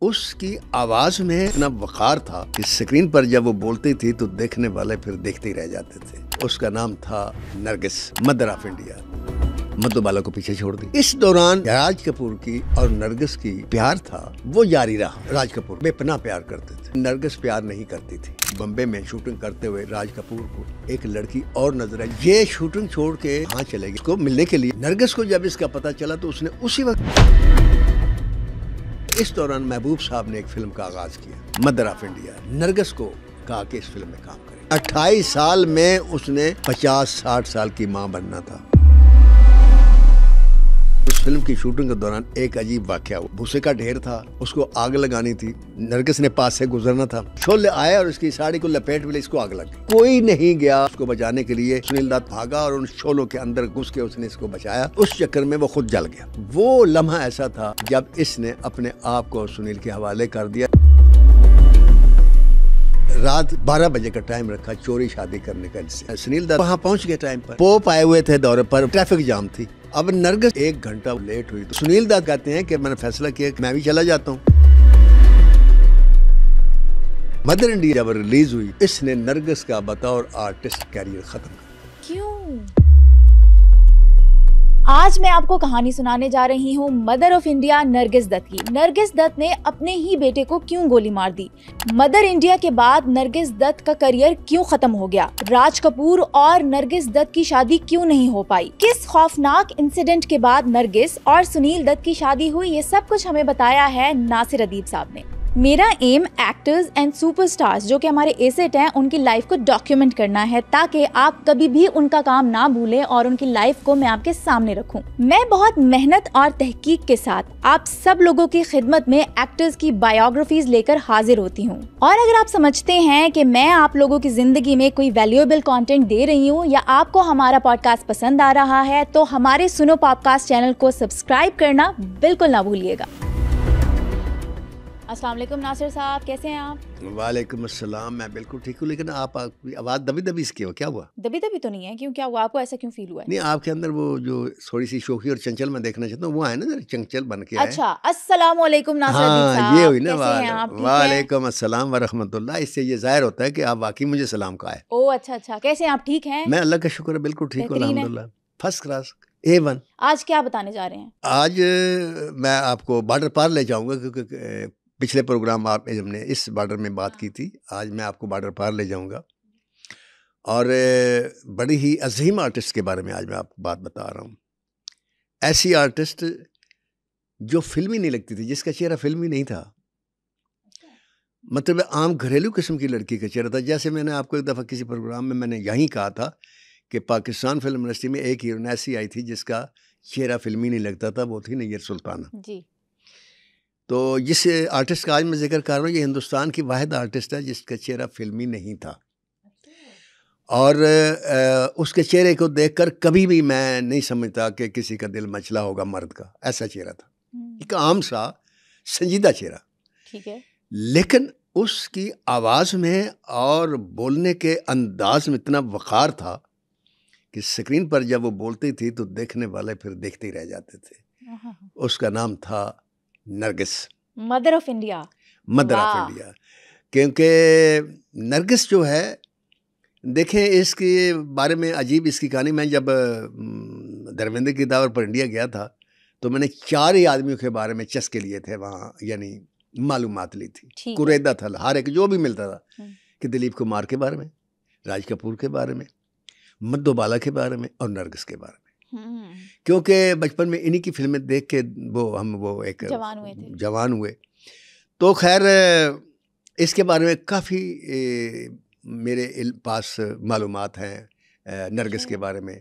उसकी आवाज में इतना वकार था कि स्क्रीन पर जब वो बोलती थी तो देखने वाले फिर देखते ही रह जाते थे। उसका नाम था Nargis, mother of India. Madhubala को पीछे छोड़ दी। इस दौरान राज कपूर की और नरगिस की प्यार था वो जारी रहा। राज कपूर बेपनाह प्यार करते थे, नरगिस प्यार नहीं करती थी। बम्बे में शूटिंग करते हुए राज कपूर को एक लड़की और नजर आई। ये शूटिंग छोड़ के वहाँ चलेगी इसको मिलने के लिए। नरगिस को जब इसका पता चला तो उसने उसी वक्त, इस दौरान महबूब साहब ने एक फिल्म का आगाज किया, मदर ऑफ इंडिया। नरगिस को कहा कि इस फिल्म में काम करे। 28 साल में उसने 50-60 साल की माँ बनना था। उस फिल्म की शूटिंग के दौरान एक अजीब वाकया हुआ। भूसे का ढेर था, उसको आग लगानी थी। नरगिस ने पास से गुजरना था। शोले आया और उसकी साड़ी को लपेट में इसको आग लग गई। कोई नहीं गया उसको बचाने के लिए। सुनील दत्त भागा और उन शोलों के अंदर घुस के उसने इसको बचाया। उस चक्कर में वो खुद जल गया। वो लम्हा ऐसा था जब इसने अपने आप को सुनील के हवाले कर दिया। रात 12 बजे का टाइम रखा चोरी शादी करने का। सुनील दत्त वहाँ पहुँच गए टाइम पर। पोप आए हुए थे दौरे पर, ट्रैफिक जाम थी। अब नरगिस 1 घंटा लेट हुई तो सुनील दत्त कहते हैं कि मैंने फैसला किया कि मैं भी चला जाता हूँ। मदर इंडिया जब रिलीज हुई, इसने नरगिस का बतौर आर्टिस्ट कैरियर खत्म कर। क्यों? आज मैं आपको कहानी सुनाने जा रही हूँ mother of India Nargis Dutt की। नरगिस दत्त ने अपने ही बेटे को क्यों गोली मार दी? मदर इंडिया के बाद नरगिस दत्त का करियर क्यों खत्म हो गया? राज कपूर और नरगिस दत्त की शादी क्यों नहीं हो पाई? किस खौफनाक इंसिडेंट के बाद नरगिस और सुनील दत्त की शादी हुई? ये सब कुछ हमें बताया है नासिर अदीब साहब ने। मेरा एम एक्टर्स एंड सुपरस्टार्स जो कि हमारे एसेट हैं, उनकी लाइफ को डॉक्यूमेंट करना है ताकि आप कभी भी उनका काम ना भूलें और उनकी लाइफ को मैं आपके सामने रखूं। मैं बहुत मेहनत और तहकीक के साथ आप सब लोगों की खिदमत में एक्टर्स की बायोग्राफीज लेकर हाजिर होती हूँ। और अगर आप समझते हैं कि मैं आप लोगों की जिंदगी में कोई वैल्यूएबल कंटेंट दे रही हूँ या आपको हमारा पॉडकास्ट पसंद आ रहा है तो हमारे सुनो पॉडकास्ट चैनल को सब्सक्राइब करना बिल्कुल ना भूलिएगा। अस्सलाम वालेकुम नासिर साहब, कैसे हैं आप? वालेकुम अस्सलाम, मैं बिल्कुल ठीक हूँ। लेकिन आपकी आवाज़ दबी दबी इसकी हो, क्या हुआ? दबी दबी तो नहीं है, क्यों, क्या हुआ? आपको ऐसा क्यों फील हुआ है? नहीं, आपके अंदर वो जो थोड़ी सी शोखी और चंचल मैं देखना चाहता हूँ वो है ना, जरा चंचल बन के आए। अच्छा, अस्सलाम वालेकुम नासिर अदीब साहब, ये हुई ना। कैसे हैं आप? ठीक हैं? वालेकुम अस्सलाम व रहमतुल्लाह। इससे ये जाहिर होता है कि आप वाकई मुझे सलाम कहा है। ओ अच्छा, कैसे हैं आप? ठीक हैं? मैं अल्लाह का शुक्र है बिल्कुल ठीक हूँ, बेहतरीन है। अल्हम्दुलिल्लाह, फर्स्ट क्लास, A1। आज क्या बताने जा रहे हैं? आज मैं आपको बॉर्डर पार ले जाऊंगा क्योंकि पिछले प्रोग्राम आप हमने इस बॉर्डर में बात की थी। आज मैं आपको बॉर्डर पार ले जाऊंगा और बड़ी ही अजीम आर्टिस्ट के बारे में आज मैं आपको बात बता रहा हूँ। ऐसी आर्टिस्ट जो फिल्मी नहीं लगती थी, जिसका चेहरा फिल्मी नहीं था, मतलब आम घरेलू किस्म की लड़की का चेहरा था। जैसे मैंने आपको एक दफ़ा किसी प्रोग्राम में मैंने यही कहा था कि पाकिस्तान फिल्म इंडस्ट्री में एक हीरोइन ऐसी आई थी जिसका चेहरा फिल्मी नहीं लगता था, वो थी नैयर सुल्ताना जी। तो जिस आर्टिस्ट का आज मैं जिक्र कर रहा हूँ, ये हिंदुस्तान की वाहिद आर्टिस्ट है जिसका चेहरा फिल्मी नहीं था। और उसके चेहरे को देखकर कभी भी मैं नहीं समझता कि किसी का दिल मचला होगा मर्द का। ऐसा चेहरा था, एक आम सा संजीदा चेहरा। ठीक है। लेकिन उसकी आवाज़ में और बोलने के अंदाज में इतना वक़ार था कि स्क्रीन पर जब वो बोलती थी तो देखने वाले फिर देखते ही रह जाते थे। उसका नाम था Nargis, mother of India. Mother of India. क्योंकि नरगिस जो है, देखें इसके बारे में अजीब इसकी कहानी। मैं जब धर्मेंद्र की दावत पर इंडिया गया था तो मैंने 4 ही आदमियों के बारे में चस्के लिए थे वहाँ, यानी मालूमात ली थी। कुरैदा था, हर एक जो भी मिलता था कि दिलीप कुमार के बारे में, राज कपूर के बारे में, मधुबाला के बारे में और नरगिस के बारे में। क्योंकि बचपन में इन्हीं की फिल्में देख के वो एक जवान हुए। तो खैर इसके बारे में काफ़ी मेरे पास मालूमात हैं नरगिस के बारे में।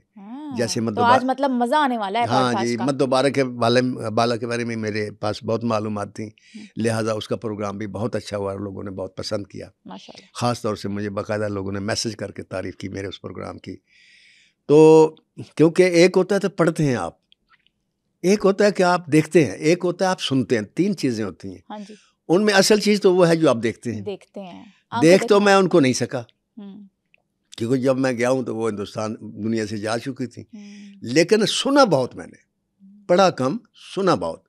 जैसे तो आज मतलब मज़ा आने वाला है। हाँ जी, मधुबाला के बारे में मेरे पास बहुत मालूमात थी, लिहाजा उसका प्रोग्राम भी बहुत अच्छा हुआ और लोगों ने बहुत पसंद किया। माशाल्लाह। ख़ास तौर से मुझे बाकायदा लोगों ने मैसेज करके तारीफ़ की मेरे उस प्रोग्राम की। तो क्योंकि एक होता है तो पढ़ते हैं आप, एक होता है कि आप देखते हैं, एक होता है आप सुनते हैं। 3 चीज़ें होती हैं। हाँ जी। उनमें असल चीज़ तो वो है जो आप देखते हैं। देख तो मैं उनको नहीं सका क्योंकि जब मैं गया हूँ तो वो हिंदुस्तान दुनिया से जा चुकी थी। लेकिन सुना बहुत मैंने, पढ़ा कम, सुना बहुत।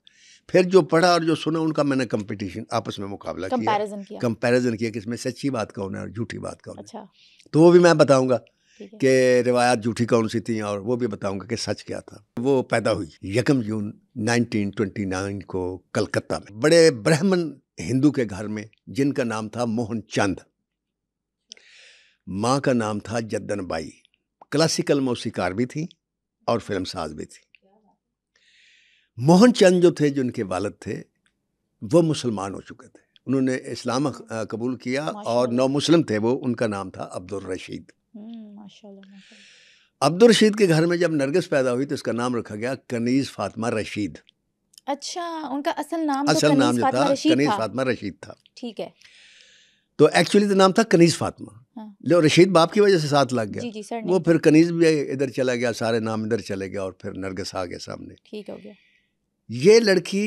फिर जो पढ़ा और जो सुना उनका मैंने कंपटीशन आपस में मुकाबला किया, कंपैरिजन किया कि इसमें सच्ची बात कौन है और झूठी बात कौन है। अच्छा। तो वो भी मैं बताऊंगा कि रिवायात झूठी कौन सी थी और वो भी बताऊंगा कि सच क्या था। वो पैदा हुई 1 जून 1929 को कलकत्ता में, बड़े ब्राह्मण हिंदू के घर में, जिनका नाम था मोहन चंद। माँ का नाम था जद्दन बाई, क्लासिकल मौसीकार भी थी और फिल्म साज भी थी। मोहन चंद जो थे, जो उनके वालिद थे, वो मुसलमान हो चुके थे, उन्होंने इस्लाम कबूल किया और नौ मुस्लिम थे वो। उनका नाम था अब्दुल रशीद। अब्दुल रशीद के घर में जब नरगिस पैदा हुई तो इसका नाम रखा गया कनीज़ फातिमा रशीद। अच्छा, उनका असल नाम जो था कनीज़ फातिमा रशीद था। ठीक है। तो एक्चुअली तो नाम था कनीज़ फातिमा, जो रशीद बाप की वजह से साथ लग गया। जी, सर, वो फिर कनीज़ भी इधर चला गया, सारे नाम इधर चले गया और फिर नरगिस आ गया सामने। ठीक हो गया। ये लड़की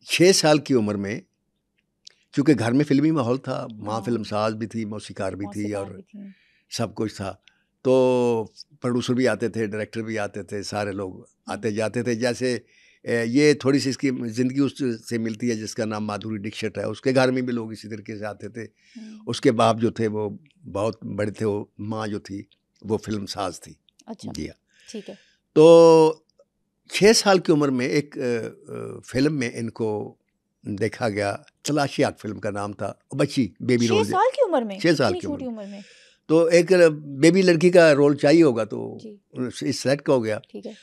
6 साल की उम्र में, चूँकि घर में फिल्मी माहौल था, माँ फिल्म साज भी थी, मौसीकार भी थी और सब कुछ था, तो प्रोड्यूसर भी आते थे, डायरेक्टर भी आते थे, सारे लोग आते जाते थे। जैसे ये थोड़ी सी इसकी ज़िंदगी उससे मिलती है जिसका नाम माधुरी दीक्षित है, उसके घर में भी लोग इसी तरीके से आते थे। उसके बाप जो थे वो बहुत बड़े थे, वो माँ जो थी वो फिल्म साज थी। अच्छा, जी हाँ, ठीक है। तो 6 साल की उम्र में एक फिल्म में इनको देखा गया, तलाशी आग फिल्म का नाम था। बच्ची बेबी रोल, 6 साल की उम्र में, 6 साल की छोटी उम्र में, तो एक बेबी लड़की का रोल चाहिए होगा तो इस सेलेक्ट हो गया। ठीक है।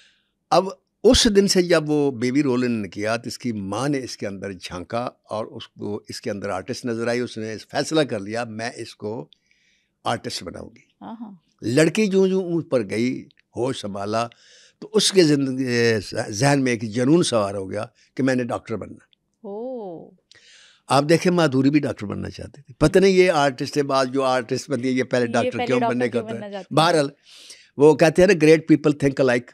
अब उस दिन से जब वो बेबी रोल इन्होंने किया तो इसकी माँ ने इसके अंदर झांका और उसको इसके अंदर आर्टिस्ट नजर आई। उसने फैसला कर लिया मैं इसको आर्टिस्ट बनाऊंगी। लड़की जो ऊपर गई, होश संभाला, तो उसके जहन में एक जुनून सवार हो गया कि मैंने डॉक्टर बनना। आप देखें, माधुरी भी डॉक्टर बनना चाहती थी। पता नहीं ये आर्टिस्ट है, बाद जो आर्टिस्ट बनती है ये पहले डॉक्टर क्यों बनने का होता है। बहरहाल वो कहते हैं ना, ग्रेट पीपल थिंक अलाइक।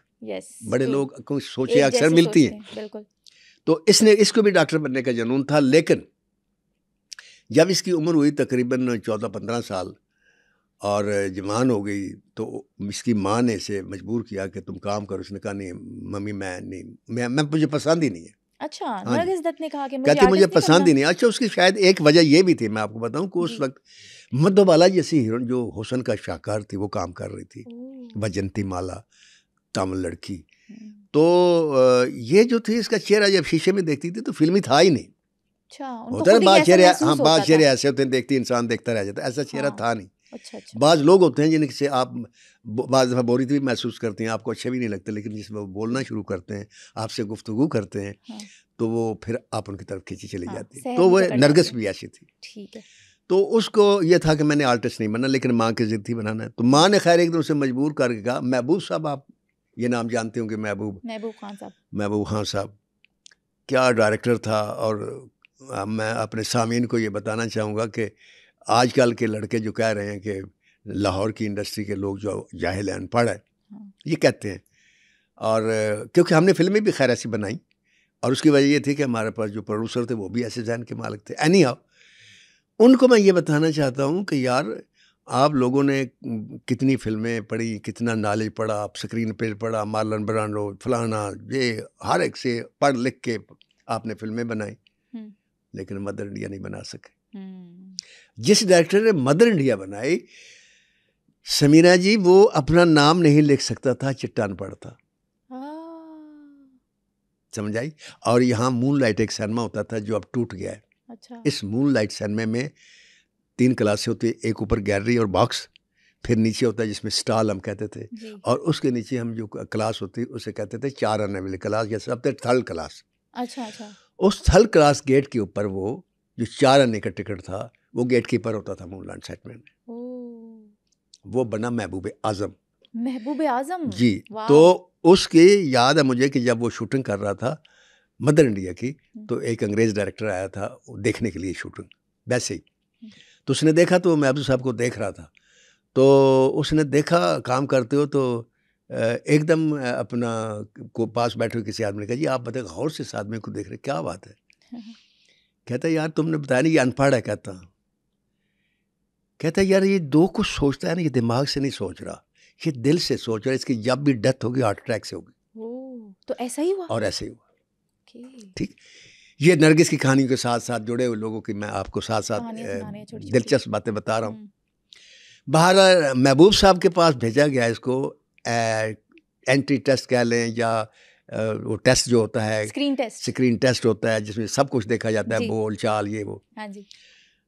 बड़े लोग को सोचे अक्सर मिलती हैं। बिल्कुल। तो इसको भी डॉक्टर बनने का जुनून था। लेकिन जब इसकी उम्र हुई तकरीबन 14-15 साल और जवान हो गई तो इसकी माँ ने इसे मजबूर किया कि तुम काम करो। उसने कहा नहीं मम्मी, मैं मुझे पसंद ही नहीं है। अच्छा, नरगिस दत्त ने कहा कि मुझे पसंद ही नहीं। अच्छा, उसकी शायद एक वजह ये भी थी, मैं आपको बताऊं कि उस वक्त मधुबाला जैसी हीरोइन जो हुस्न का शाहकार थी वो काम कर रही थी, वजंती माला, तमिल लड़की। तो ये जो थी, इसका चेहरा जब शीशे में देखती थी तो फिल्मी था ही नहीं। अच्छा, होता है बात चेहरे, हाँ बात चेहरे ऐसे होते हैं, देखती इंसान देखता रह जाता है, ऐसा चेहरा था नहीं। अच्छा। बाज़ लोग होते हैं जिनसे आप बाज़ दफ़ा बोरियत भी महसूस करते हैं, आपको अच्छे भी नहीं लगते, लेकिन जिसमें वो बोलना शुरू करते हैं, आपसे गुफ्तगू करते हैं, तो वो फिर आप उनकी तरफ खींची चली जाती है। तो वो नरगिस भी ऐसी थी। ठीक है। तो उसको ये था कि मैंने आर्टिस्ट नहीं बनना, लेकिन माँ की जिद थी बनाना है। तो माँ ने खैर एकदम से मजबूर करके कहा, महबूब साहब, आप ये नाम जानते होंगे, महबूब खान साहब। महबूब खान साहब क्या डायरेक्टर था। और मैं अपने सामीन को ये बताना चाहूँगा कि आजकल के लड़के जो कह रहे हैं कि लाहौर की इंडस्ट्री के लोग जो जाहिल है, अनपढ़ है, ये कहते हैं। और क्योंकि हमने फिल्में भी खैर ऐसी बनाई और उसकी वजह ये थी कि हमारे पास जो प्रोड्यूसर थे वो भी ऐसे जहन के मालिक थे। एनी हाउ, उनको मैं ये बताना चाहता हूँ कि यार, आप लोगों ने कितनी फिल्में पढ़ी, कितना नॉलेज पढ़ा, आप स्क्रीन पे पढ़ा, मार्लन ब्रांडो फलाना, ये हर एक से पढ़ लिख के आपने फिल्में बनाई, लेकिन मदर इंडिया नहीं बना सके। जिस डायरेक्टर ने मदर इंडिया बनाई, समीरा जी, वो अपना नाम नहीं लिख सकता था, चट्टान पढ़ था। समझ आई। और यहाँ मूनलाइट एक सिनेमा होता था जो अब टूट गया है। अच्छा। इस मूनलाइट सिनेमा में 3 क्लासें होती है, एक ऊपर गैलरी और बॉक्स, फिर नीचे होता है जिसमें स्टॉल हम कहते थे, और उसके नीचे हम जो क्लास होती है उसे कहते थे 4 आने वाली क्लास, या सब थर्ड क्लास। अच्छा। उस थर्ड क्लास गेट के ऊपर वो जो 4 आने का टिकट था वो गेट कीपर होता था मूनलाइट सेट में। वो बना महबूब आजम जी। तो उसकी याद है मुझे कि जब वो शूटिंग कर रहा था मदर इंडिया की, तो एक अंग्रेज़ डायरेक्टर आया था देखने के लिए शूटिंग, वैसे ही। तो उसने देखा, तो महबूब साहब को देख रहा था, तो उसने देखा काम करते हो, तो एकदम अपना को पास बैठे हुए किसी आदमी ने कहा, जी आप बताए, गौर से इस आदमी को देख रहे, क्या बात है? कहता यार तुमने बताया नहीं, ये अनपढ़ है। कहता यार, ये दो कुछ सोचता है ना, ये दिमाग से नहीं सोच रहा, ये दिल से सोच रहा है, इसकी जब भी डेथ होगी हार्ट अटैक से होगी। तो ऐसा ही हुआ। और ऐसे ही हुआ। ओके, ठीक, ये नरगिस की कहानी के साथ साथ जुड़े हुए लोगों की मैं आपको साथ साथ कहानियाँ सुनाने हैं छोटी-छोटी। दिलचस्प बातें बता रहा हूँ। हम्म, बाहर महबूब साहब के पास भेजा गया इसको, एंट्री टेस्ट कह लें या वो टेस्ट जो होता है, स्क्रीन टेस्ट होता है जिसमें सब कुछ देखा जाता है, जी। बोल चाल ये वो। हाँ जी,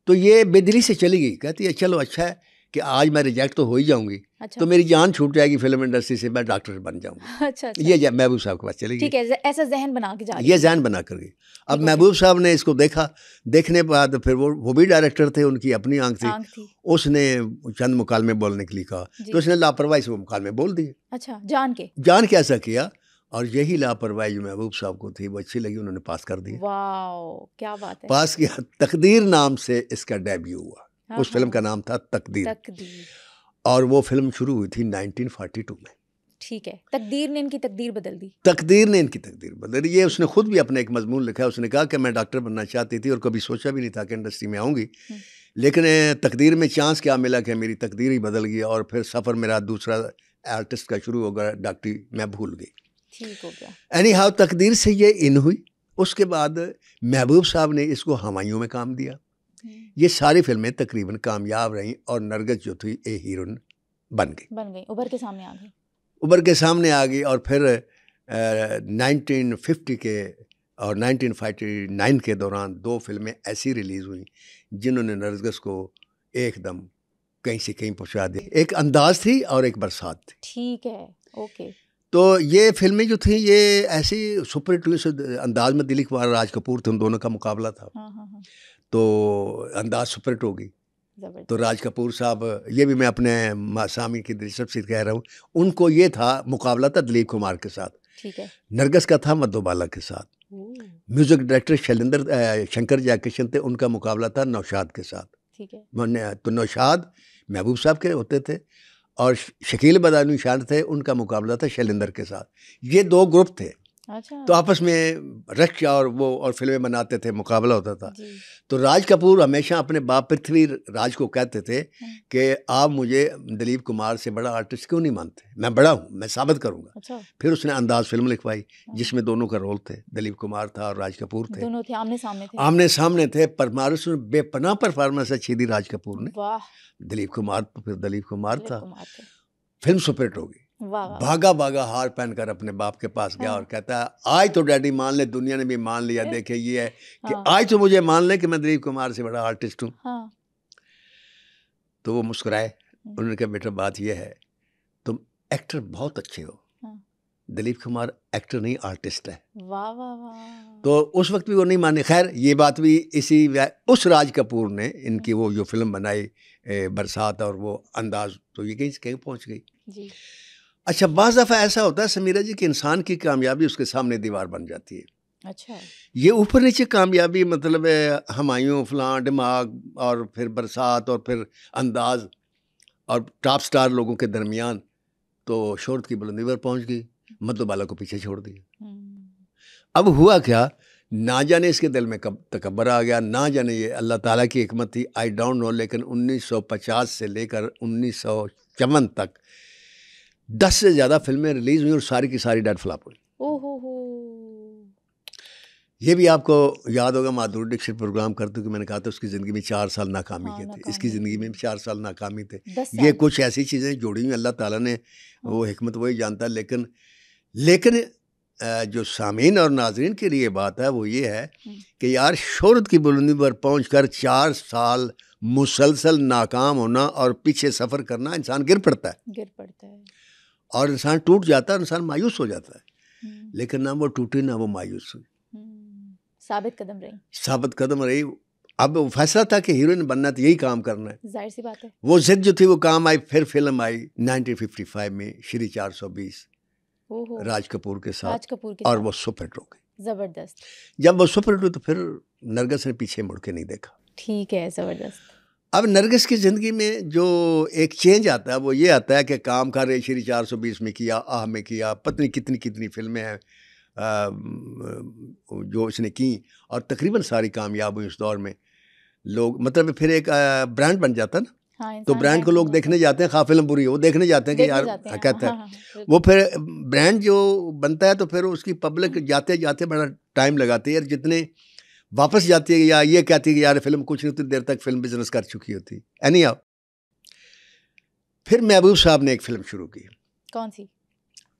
तो ये बेदिली से चली गई, कहती है चलो अच्छा है कि आज मैं रिजेक्ट तो हो ही जाऊंगी, अच्छा तो मेरी जान छूट जाएगी फिल्म इंडस्ट्री से, मैं डॉक्टर बन जाऊंगी। अच्छा अच्छा, ये महबूब साहब के पास चली ठीक गई, है, ऐसा जहन बना के जा रही ये है। जहन बना कर गई। अब ठीक, महबूब साहब ने इसको देखा, देखने के बाद फिर वो भी डायरेक्टर थे, उनकी अपनी आंख थी, आंख थी, उसने चंद मुकालमे बोलने के लिए कहा, जी। तो उसने लापरवाही से वो मुकालमे बोल दिए, अच्छा, जान के। जान के ऐसा किया, और यही लापरवाही जो महबूब साहब को थी वो अच्छी लगी, उन्होंने पास कर दिया। वाओ, क्या बात है। पास किया, तकदीर नाम से इसका डेब्यू हुआ। हाँ, उस फिल्म का हाँ, नाम था तकदीर, तकदीर। और वो फिल्म शुरू हुई थी 1942 में। ठीक है, तकदीर ने इनकी तकदीर बदल दी। तकदीर ने इनकी तकदीर बदली। ये उसने खुद भी अपने एक मजमून लिखा है, उसने कहा कि मैं डॉक्टर बनना चाहती थी और कभी सोचा भी नहीं था कि इंडस्ट्री में आऊँगी, लेकिन तकदीर में चांस क्या मिला कि मेरी तकदीर ही बदल गई, और फिर सफ़र मेरा दूसरा आर्टिस्ट का शुरू हो गया, डॉक्टरी मैं भूल गई। ठीक हो गया। एनी हाउ तकदीर से ये इन हुई। उसके बाद महबूब साहब ने इसको हमायूं में काम दिया। ये सारी फिल्में तकरीबन कामयाब रहीं, और नरगिस जो थी ए हीरोइन बन गई, उभर के सामने आ गई। उभर के सामने आ गई। और फिर 1950 के और 1959 के दौरान 2 फिल्में ऐसी रिलीज़ हुई जिन्होंने नरगिस को एकदम कहीं से कहीं पहुंचा दिया। एक अंदाज थी और एक बरसात थी। ठीक है, ओके। तो ये फिल्में जो थी ये ऐसी सुपर हिट अंदाज में दिलीप कुमार राज कपूर थे, उन दोनों का मुकाबला था। हाँ हाँ हाँ, तो अंदाज सुपर हिट हो गई। जबरदस्त। तो राज कपूर साहब, ये भी मैं अपने सामी की दिलचस्प से कह रहा हूँ, उनको ये था मुकाबला था दिलीप कुमार के साथ, ठीक है। नरगिस का था मधुबाला के साथ। म्यूजिक डायरेक्टर शंकर जयकिशन थे, उनका मुकाबला था नौशाद के साथ। ठीक है। तो नौशाद महबूब साहब के होते थे, और शकील बदायूं शान थे, उनका मुकाबला था शैलेंद्र के साथ। ये 2 ग्रुप थे, अच्छा। तो आपस में रश और वो और फिल्में बनाते थे, मुकाबला होता था। जी। तो राज कपूर हमेशा अपने बाप पृथ्वी राज को कहते थे कि आप मुझे दिलीप कुमार से बड़ा आर्टिस्ट क्यों नहीं मानते, मैं बड़ा हूँ, मैं साबित करूँगा। अच्छा। फिर उसने अंदाज फिल्म लिखवाई जिसमें दोनों का रोल थे, दिलीप कुमार था और राज कपूर थे, दोनों थे, आमने सामने थे। आमने सामने थे। परफॉर्मेंस में बेपनाह परफॉर्मेंस अच्छी दी राज कपूर ने। वाह, दिलीप कुमार तो फिर दिलीप कुमार दिलीप था। कुमार थे। फिल्म सुपरहिट हो गई। वाह वाह। भागा भागा हार पहनकर अपने बाप के पास गया और कहता है आज तो डैडी मान ले, दुनिया ने भी मान लिया, देखे ये है कि आज तो मुझे मान ले कि मैं दिलीप कुमार से बड़ा आर्टिस्ट हूँ। हाँ। तो वो मुस्कुराए, उन्होंने कहा बेटा बात ये है तुम एक्टर बहुत अच्छे हो, दिलीप कुमार एक्टर नहीं आर्टिस्ट है। वाह वाह वाह। तो उस वक्त भी वो नहीं माने। खैर ये बात भी उस राज कपूर ने इनकी वो जो फिल्म बनाई बरसात और वो अंदाज, तो ये कहीं से कहीं पहुँच गई जी। अच्छा, बाज़ दफ़ा ऐसा होता है समीरा जी कि इंसान की कामयाबी उसके सामने दीवार बन जाती है। अच्छा। ये ऊपर नीचे कामयाबी मतलब हमायूं फलां दिमाग और फिर बरसात और फिर अंदाज और टॉप स्टार लोगों के दरमियान तो शोहरत की बुलंदी पर पहुंच गई, मधुबाला को पीछे छोड़ दिया। अब हुआ क्या, ना जाने इसके दिल में कब तकब्बर आ गया, ना जाने ये अल्लाह ताला की हिकमत थी, आई डोंट नो। लेकिन 1950 से लेकर 1954 तक 10 से ज़्यादा फिल्में रिलीज़ हुई और सारी की सारी डेड फ्लॉप हुई। ओहो। ये भी आपको याद होगा, माधुरी दीक्षित प्रोग्राम करते कि मैंने कहा था उसकी ज़िंदगी में 4 साल नाकामी के थे, इसकी ज़िंदगी में भी 4 साल नाकामी थे। ये कुछ ऐसी चीज़ें जोड़ी हुई, अल्लाह ताला ने वो हिकमत वही जानता है। लेकिन जो सामीन और नाजरीन के लिए बात है वो ये है कि यार शोहरत की बुलंदी पर पहुँचकर 4 साल मुसलसल नाकाम होना और पीछे सफ़र करना, इंसान गिर पड़ता है और इंसान टूट जाता है, इंसान मायूस हो जाता है। लेकिन ना वो टूटी ना वो मायूस हुई, साबित कदम रही। अब वो फैसला था कि हीरोइन बनना तो यही काम करना है, जाहिर सी बात है। वो जिद जो थी वो काम आई। फिर फिल्म आई 1955 में श्री 420 राज कपूर के साथ, और वो सुपरहिट हो गई, जबरदस्त। जब वो सुपरहिट हुई तो फिर नरगिस ने पीछे मुड़ के नहीं देखा। ठीक है, जबरदस्त। अब नरगिस की ज़िंदगी में जो एक चेंज आता है वो ये आता है कि काम कर रहे श्री 420 में किया, आह में किया, पत्नी कितनी फिल्में हैं जो इसने की और तकरीबन सारी कामयाब हुई उस दौर में। लोग मतलब फिर एक ब्रांड बन जाता ना। हाँ, तो इंसान ब्रांड को brand लोग बन देखने जाता जाते हैं, खा फिल्म बुरी है वो देखने जाते हैं कि देखने यार जाते हैं, कहता हाँ, है हाँ, बिल्कुल। वो फिर ब्रांड जो बनता है तो फिर उसकी पब्लिक जाते जाते बड़ा टाइम लगाती है यार, जितने वापस जाती है या ये कहती है कि यार फिल्म कुछ नहीं उतनी देर तक फिल्म बिजनेस कर चुकी होती। एनी हाउ फिर महबूब साहब ने एक फिल्म शुरू की कौन सी?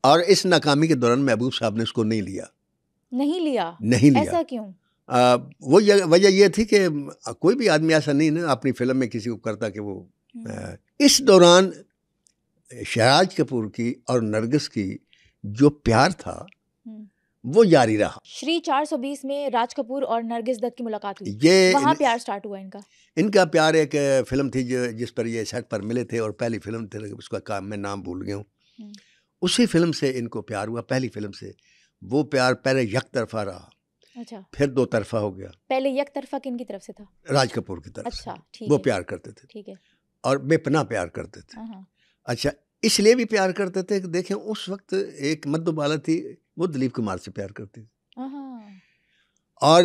और इस नाकामी के दौरान महबूब साहब ने उसको नहीं लिया। नहीं लिया? नहीं लिया। ऐसा क्यों? वो वजह ये थी कि कोई भी आदमी ऐसा नहीं ना अपनी फिल्म में किसी को करता कि वो इस दौरान शहनाज कपूर की और नरगिस की जो प्यार था वो जारी रहा। श्री 420 में राज कपूर और नरगिस दत्त की मुलाकात हुई, ये वहाँ प्यार स्टार्ट हुआ इनका। इनका प्यार एक फिल्म थी जिस पर ये सेट पर मिले थे और पहली फिल्म थी, उसका काम मैं नाम भूल गया हूँ। उसी फिल्म से इनको प्यार हुआ, पहली फिल्म से। वो प्यार पहले एक तरफा रहा, अच्छा, फिर दो तरफा हो गया। पहले एक तरफा किन की तरफ से था? राज कपूर की तरफ अच्छा, से। ठीक वो है, प्यार करते थे, ठीक है। और बेपनाह प्यार करते थे। हाँ, अच्छा, इसलिए भी प्यार करते थे कि देखें उस वक्त एक मधुबाला थी, वो दिलीप कुमार से प्यार करती थी। और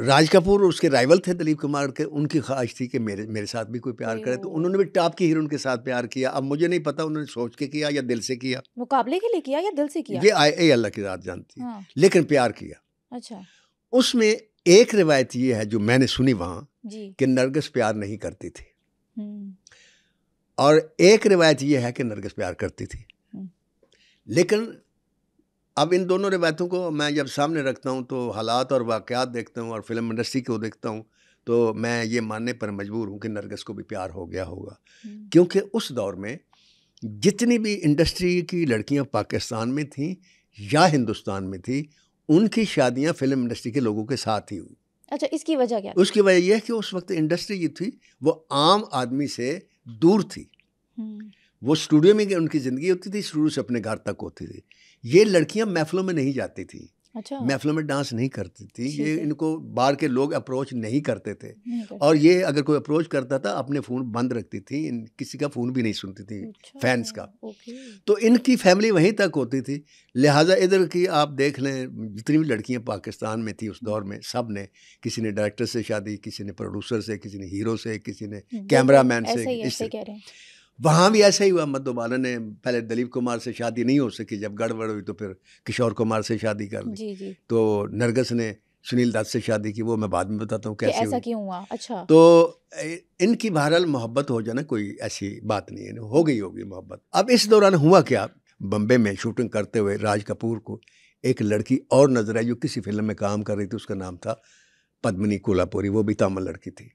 राज कपूर उसके राइवल थे दिलीप कुमार के, उनकी ख्वाहिश थी कि मेरे साथ भी कोई प्यार करे, तो उन्होंने भी टॉप की हीरोइन के साथ प्यार किया। अब मुझे नहीं पता उन्होंने सोच के किया या दिल से किया, मुकाबले के लिए किया या दिल से किया, ये अल्लाह की रात जानती है। लेकिन प्यार किया। अच्छा, उसमें एक रिवायत ये है जो मैंने सुनी वहाँ कि नरगिस प्यार नहीं करती थी, और एक रिवायत ये है कि नरगिस प्यार करती थी। लेकिन अब इन दोनों रिवायतों को मैं जब सामने रखता हूँ तो हालात और वाक़यात देखता हूँ और फिल्म इंडस्ट्री को देखता हूँ तो मैं ये मानने पर मजबूर हूँ कि नरगिस को भी प्यार हो गया होगा। क्योंकि उस दौर में जितनी भी इंडस्ट्री की लड़कियाँ पाकिस्तान में थीं या हिंदुस्तान में थी, उनकी शादियाँ फिल्म इंडस्ट्री के लोगों के साथ ही हुई। अच्छा, इसकी वजह क्या? उसकी वजह यह है कि उस वक्त इंडस्ट्री जो थी वो आम आदमी से दूर थी। वो स्टूडियो में उनकी ज़िंदगी होती थी, स्टूडियो से अपने घर तक होती थी। ये लड़कियां महफिलों में नहीं जाती थी। अच्छा, महफिलों में डांस नहीं करती थी। ये इनको बाहर के लोग अप्रोच नहीं करते थे, और ये अगर कोई अप्रोच करता था अपने फ़ोन बंद रखती थी, किसी का फ़ोन भी नहीं सुनती थी। अच्छा, फैंस का। तो इनकी फैमिली वहीं तक होती थी। लिहाजा इधर की आप देख लें, जितनी भी लड़कियां पाकिस्तान में थी उस दौर में, सब ने, किसी ने डायरेक्टर से शादी, किसी ने प्रोड्यूसर से, किसी ने हीरो से, किसी ने कैमरामैन से। इससे वहाँ भी ऐसा ही हुआ। मधुबाला ने पहले दिलीप कुमार से शादी नहीं हो सकी, जब गड़बड़ हुई तो फिर किशोर कुमार से शादी कर ली। तो नरगिस ने सुनील दत्त से शादी की, वो मैं बाद में बताता हूँ कैसे ऐसा क्यों हुआ। अच्छा, तो इनकी बहरहाल मोहब्बत हो जाना कोई ऐसी बात नहीं है, हो गई होगी मोहब्बत। अब इस दौरान हुआ क्या, बम्बे में शूटिंग करते हुए राज कपूर को एक लड़की और नजर आई जो किसी फिल्म में काम कर रही थी, उसका नाम था पद्मिनी कोल्हापुरी, वो भी तमिल लड़की थी।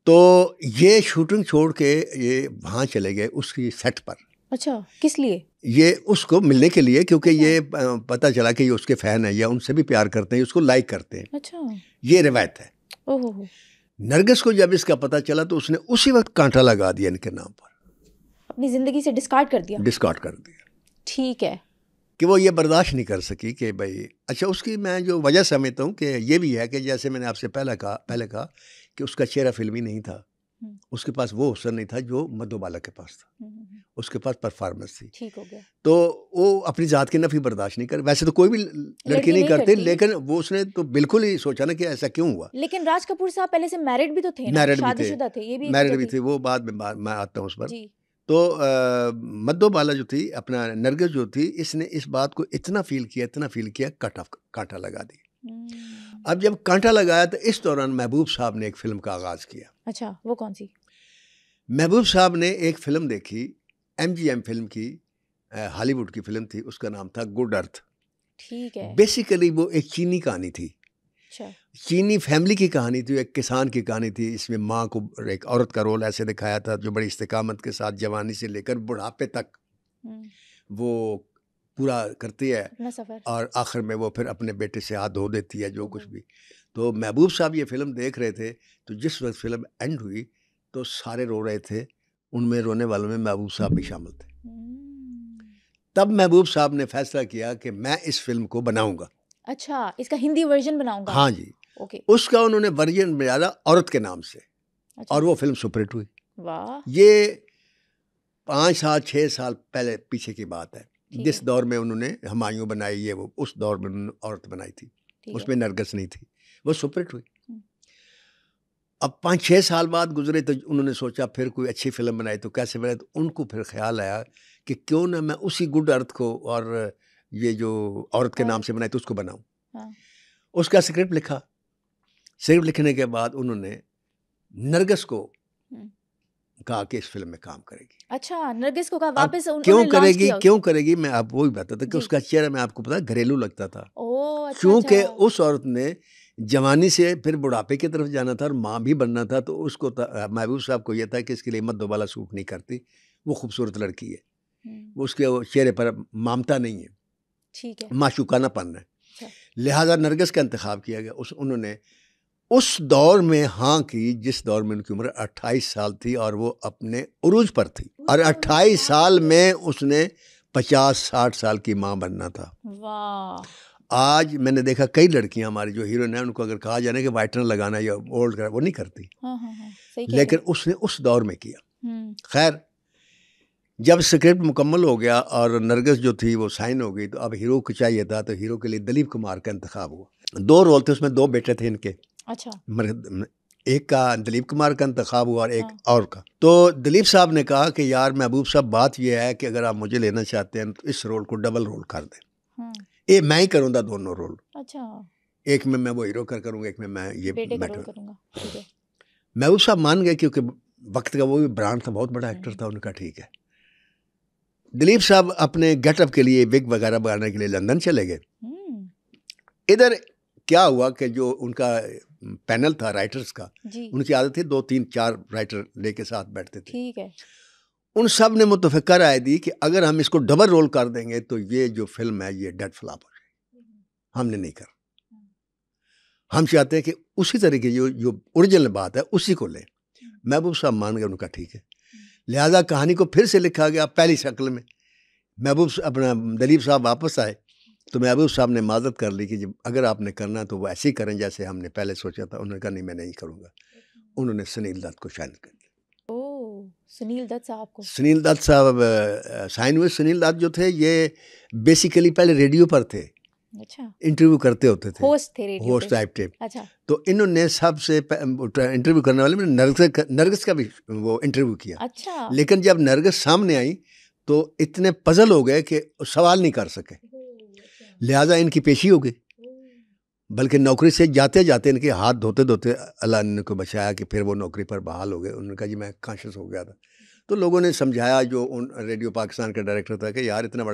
तो ये शूटिंग छोड़ के ये वहाँ चले गए उसकी सेट पर। अच्छा, किस लिए? ये उसको मिलने के लिए, क्योंकि ये पता चला कि ये उसके फैन है या उनसे भी प्यार करते हैं, उसको लाइक करते हैं। अच्छा, ये रिवायत है। ओहो। नरगिस को जब इसका पता चला तो उसने उसी वक्त कांटा लगा दिया इनके नाम पर, अपनी जिंदगी से डिस्कार्ड कर दिया। ठीक है, कि वो ये बर्दाश्त नहीं कर सकी कि भाई। अच्छा, उसकी मैं जो वजह समझता हूँ कि ये भी है कि जैसे मैंने आपसे पहले कहा कि उसका चेहरा फिल्मी नहीं था, उसके पास वो हुस्न नहीं था जो मधुबाला के पास था, उसके पास परफॉर्मेंस थी। ठीक हो गया। तो वो अपनी जात की नफी बर्दाश्त नहीं कर, वैसे तो कोई भी लड़की नहीं करती, लेकिन वो उसने तो बिल्कुल ही सोचा ना कि ऐसा क्यों हुआ। लेकिन राज कपूर साहब पहले से मैरिड भी तो थे ना, शादीशुदा थे, ये भी मैरिड भी थे, वो बाद में मैं आता हूँ उस पर। तो मधुबाला जो थी, अपना नरगिस जो थी, इसने इस बात को इतना फील किया, कांटा लगा दी। अब जब कांटा लगाया तो इस दौरान महबूब साहब ने एक फिल्म का आगाज किया। अच्छा, वो कौन सी? महबूब साहब ने एक फिल्म देखी, MGM फिल्म की, हॉलीवुड की फिल्म थी, उसका नाम था गुड अर्थ। ठीक है। बेसिकली वो एक चीनी कहानी थी। अच्छा। चीनी फैमिली की कहानी थी, एक किसान की कहानी थी। इसमें माँ को एक औरत का रोल ऐसे दिखाया था जो बड़ी इस्तेकामत के साथ जवानी से लेकर बुढ़ापे तक वो पूरा करती है, और आखिर में वो फिर अपने बेटे से हाथ धो देती है, जो कुछ भी। तो महबूब साहब ये फिल्म देख रहे थे, तो जिस वक्त फिल्म एंड हुई तो सारे रो रहे थे, उनमें रोने वालों में महबूब साहब भी शामिल थे। तब महबूब साहब ने फैसला किया कि मैं इस फिल्म को बनाऊंगा। अच्छा, इसका हिंदी वर्जन बनाऊंगा? हाँ जी। ओके। उसका उन्होंने वर्जन बनाया औरत के नाम से। अच्छा। और वो फिल्म सुपरहिट हुई। वाह। ये 5 साल 6 साल पहले पीछे की बात है, जिस दौर में उन्होंने हुमायूं बनाई, ये वो उस दौर में उन्होंने औरत बनाई थी, उसमें नरगिस नहीं थी, वो सुपरहिट हुई। अब 5-6 साल बाद गुजरे तो उन्होंने सोचा फिर कोई अच्छी फिल्म बनाई तो कैसे बनाए, तो उनको फिर ख्याल आया कि क्यों ना मैं उसी गुड अर्थ को और ये जो औरत के नाम से बनाई तो उसको बनाऊं। हाँ। उसका स्क्रिप्ट लिखा। स्क्रिप्ट लिखने के बाद उन्होंने नरगिस को कहा कि इस फिल्म में काम करेगी। अच्छा, नरगिस को कहा वापस क्यों करेगी, क्यों करेगी, मैं आप वही बताता था कि उसका चेहरा मैं आपको पता घरेलू लगता था। अच्छा, क्योंकि उस औरत ने जवानी से फिर बुढ़ापे की तरफ जाना था और माँ भी बनना था, तो उसको महबूब साहब को यह था कि इसके लिए हिम्मत दोबारा सूट नहीं करती, वो खूबसूरत लड़की है, वो उसके चेहरे पर ममता नहीं है, ठीक है, माशूकानापन है, लिहाजा नरगिस का इंतखाब किया गया। उन्होंने उस दौर में हाँ की जिस दौर में उनकी उम्र 28 साल थी और वो अपने उरूज पर थी, और 28 साल में उसने 50-60 साल की माँ बनना था। वाह। आज मैंने देखा कई लड़कियां हमारी जो हीरोइन है, उनको अगर कहा जाए ना कि वाइटनर लगाना या ओल्ड करना, वो नहीं करती। सही लेकिन उसने उस दौर में किया। खैर, जब स्क्रिप्ट मुकम्मल हो गया और नरगिस जो थी वो साइन हो गई, तो अब हीरो को चाहिए था, तो हीरो के लिए दिलीप कुमार का इंतखाब हुआ। 2 रोल थे उसमें, 2 बेटे थे इनके। अच्छा। एक का दिलीप कुमार का इंतखाब हुआ और एक और का। तो दिलीप साहब ने कहा कि यार महबूब साहब, बात यह है कि अगर आप मुझे लेना चाहते हैं तो इस रोल को डबल रोल कर दें। ये मैं ही करूँगा दोनों रोल। अच्छा। एक में मैं वो हीरो करूँगा, एक में मैं ये बेटे का रोल करूँगा। ठीक है। महबूब साहब मान गए क्योंकि वक्त का वो भी ब्रांड था, बहुत बड़ा एक्टर था। उनका ठीक है। दिलीप साहब अपने गेटअप के लिए विग वगैरह बनाने के लिए लंदन चले गए। इधर क्या हुआ कि जो उनका पैनल था राइटर्स का, उनकी आदत थी 2-3-4 राइटर लेके साथ बैठते थे। ठीक है। उन सब ने मुतफिका राय दी कि अगर हम इसको डबल रोल कर देंगे तो ये जो फिल्म है ये डेड फ्लॉप हो जाएगी। हमने नहीं कर, हम चाहते हैं कि उसी तरीके जो ओरिजिनल बात है उसी को लें। महबूब साहब मान गए, उनका ठीक है। लिहाजा कहानी को फिर से लिखा गया पहली शक्ल में। महबूब अपना दिलीप साहब वापस आए तो महबूब साहब ने माजरत कर ली कि जब अगर आपने करना तो वो ऐसे ही करें जैसे हमने पहले सोचा था। उन्होंने कहा नहीं, मैं नहीं करूँगा। उन्होंने सुनील दत्त को शामिल कर दिया। ओह, सुनील दत्त साहब को। सुनील दत्त साहब साइन हुए। सुनील दत्त जो थे ये बेसिकली पहले रेडियो पर थे। अच्छा। इंटरव्यू करते होते थे, होस्ट थे रेडियो, होस्ट टाइप थे। अच्छा। तो इन्होंने सबसे इंटरव्यू करने वाले में नरगिस का भी वो इंटरव्यू किया। अच्छा। लेकिन जब नरगिस सामने आई तो इतने पजल हो गए कि सवाल नहीं कर सके, लिहाजा इनकी पेशी हो गई। बल्कि नौकरी से जाते जाते इनके हाथ धोते धोते अल्लाह ने इनको बचाया कि फिर वो नौकरी पर बहाल हो गए। उन्होंने कहा जी मैं कॉन्शियस हो गया था। तो लोगों ने समझाया, जो उन रेडियो पाकिस्तान का डायरेक्टर था, कि यार इतना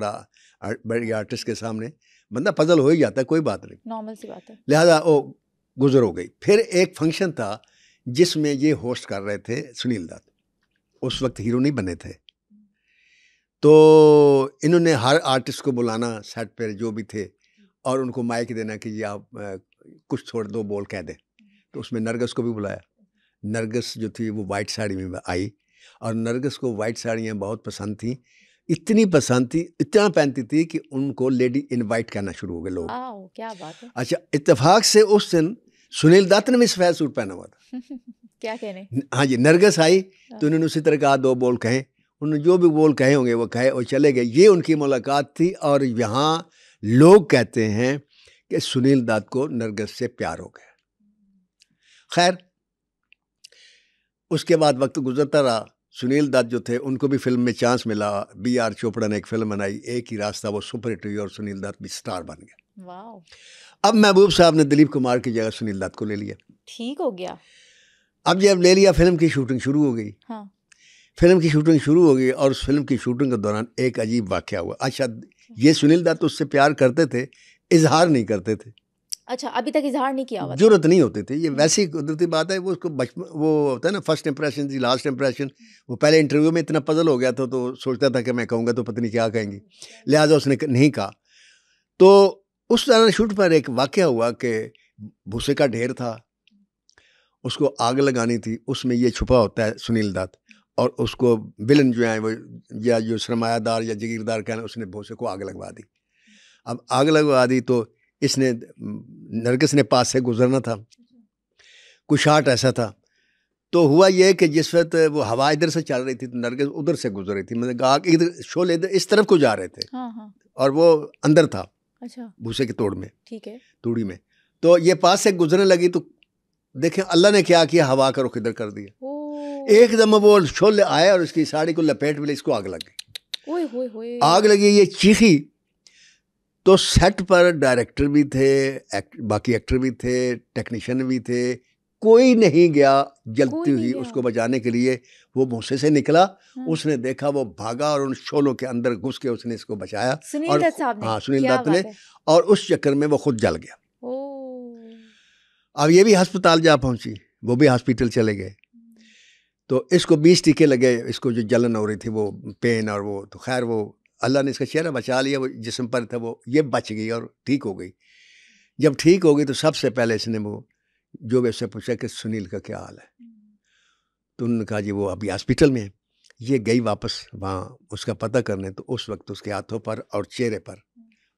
बड़ी आर्टिस्ट के सामने बंदा पजल हो ही जाता है, कोई बात नहीं, नॉर्मल सी बात है। लिहाजा वो गुजर हो गई। फिर एक फंक्शन था जिसमें ये होस्ट कर रहे थे सुनील दत्त, उस वक्त हीरो नहीं बने थे। तो इन्होंने हर आर्टिस्ट को बुलाना सेट पर जो भी थे और उनको माइक देना कि ये आप कुछ थोड़े 2 बोल कह दें। तो उसमें नरगिस को भी बुलाया। नरगिस जो थी वो वाइट साड़ी में आई और नरगिस को वाइट साड़ियाँ बहुत पसंद थी। इतनी पसंद थी, इतना पहनती थी कि उनको लेडी इनवाइट कहना शुरू हो गए लोग। क्या बात है। अच्छा, इत्तेफाक से उस दिन सुनील दत्त ने भी सफ़ेद सूट पहना हुआ था। क्या कहने। हाँ जी, नरगिस आई तो उन्होंने उसी तरह कहा 2 बोल कहें। उन्होंने जो भी बोल कहे होंगे वो कहे और चले गए। ये उनकी मुलाकात थी। और यहाँ लोग कहते हैं कि सुनील दत्त को नरगिस से प्यार हो गया। खैर, उसके बाद वक्त गुजरता रहा। सुनील दत्त जो थे उनको भी फिल्म में चांस मिला। B.R. चोपड़ा ने एक फिल्म बनाई, एक ही रास्ता, वो सुपरहिट हुई और सुनील दत्त भी स्टार बन गया। वाह। अब महबूब साहब ने दिलीप कुमार की जगह सुनील दत्त को ले लिया। ठीक हो गया। अब जब ले लिया, फिल्म की शूटिंग शुरू हो गई। हाँ। फिल्म की शूटिंग शुरू हो गई और उस फिल्म की शूटिंग के दौरान एक अजीब वाक़या हुआ। अच्छा, ये सुनील दत्त उससे प्यार करते थे, इजहार नहीं करते थे। अच्छा, अभी तक इजहार नहीं किया हुआ था। जरूरत नहीं होती थी। ये वैसी कुदरती बात है। वो उसको बचपन वो होता है ना, फर्स्ट इंप्रेशन थी लास्ट इंप्रेशन। वो पहले इंटरव्यू में इतना पजल हो गया था तो सोचता था कि मैं कहूँगा तो पत्नी क्या कहेंगी, लिहाजा उसने नहीं कहा। तो उस दौरान शूट पर एक वाक़या हुआ कि भूसे का ढेर था, उसको आग लगानी थी। उसमें ये छुपा होता है सुनील दत्त, और उसको विलन जो है वो या जो सरमायादार या जागीरदार कहना, उसने भूसे को आग लगवा दी। अब आग लगवा दी तो इसने नरगिस ने पास से गुजरना था, कुछ शाट ऐसा था। तो हुआ ये कि जिस वक्त वो हवा इधर से चल रही थी तो नरगिस उधर से गुजर रही थी, मतलब आग इधर शोले इधर इस तरफ को जा रहे थे। हाँ। और वो अंदर था। अच्छा। भूसे के तोड़ में, ठीक है, तूड़ी में। तो ये पास से गुजरने लगी तो देखें अल्लाह ने क्या किया, हवा का रुख इधर कर दिया। ओ, एकदम वो शोले आए और उसकी साड़ी को लपेट में इसको आग लग गई। ओए होए होए। आग लगी, ये चीखी तो सेट पर डायरेक्टर भी थे, बाकी एक्टर भी थे, टेक्नीशियन भी थे, कोई नहीं गया जलती कोई नहीं हुई गया। उसको बचाने के लिए। वो भूसे से निकला, हाँ। उसने देखा, वो भागा और उन शोलों के अंदर घुस के उसने इसको बचाया। सुनील और दत्त साहब ने, हाँ, सुनील क्या दत्त ने, बात है। और उस चक्कर में वो खुद जल गया। ओ, अब ये भी अस्पताल जा पहुंची, वो भी हॉस्पिटल चले गए। तो इसको 20 टीके लगे, इसको जो जलन हो रही थी वो पेन और वो, तो खैर वो अल्लाह ने इसका चेहरा बचा लिया। वो जिस्म पर था वो ये बच गई और ठीक हो गई। जब ठीक हो गई तो सबसे पहले इसने वो जो भी उससे पूछा कि सुनील का क्या हाल है, तो उन्होंने कहा जी वो अभी हॉस्पिटल में है। ये गई वापस वहाँ उसका पता करने, तो उस वक्त उसके हाथों पर और चेहरे पर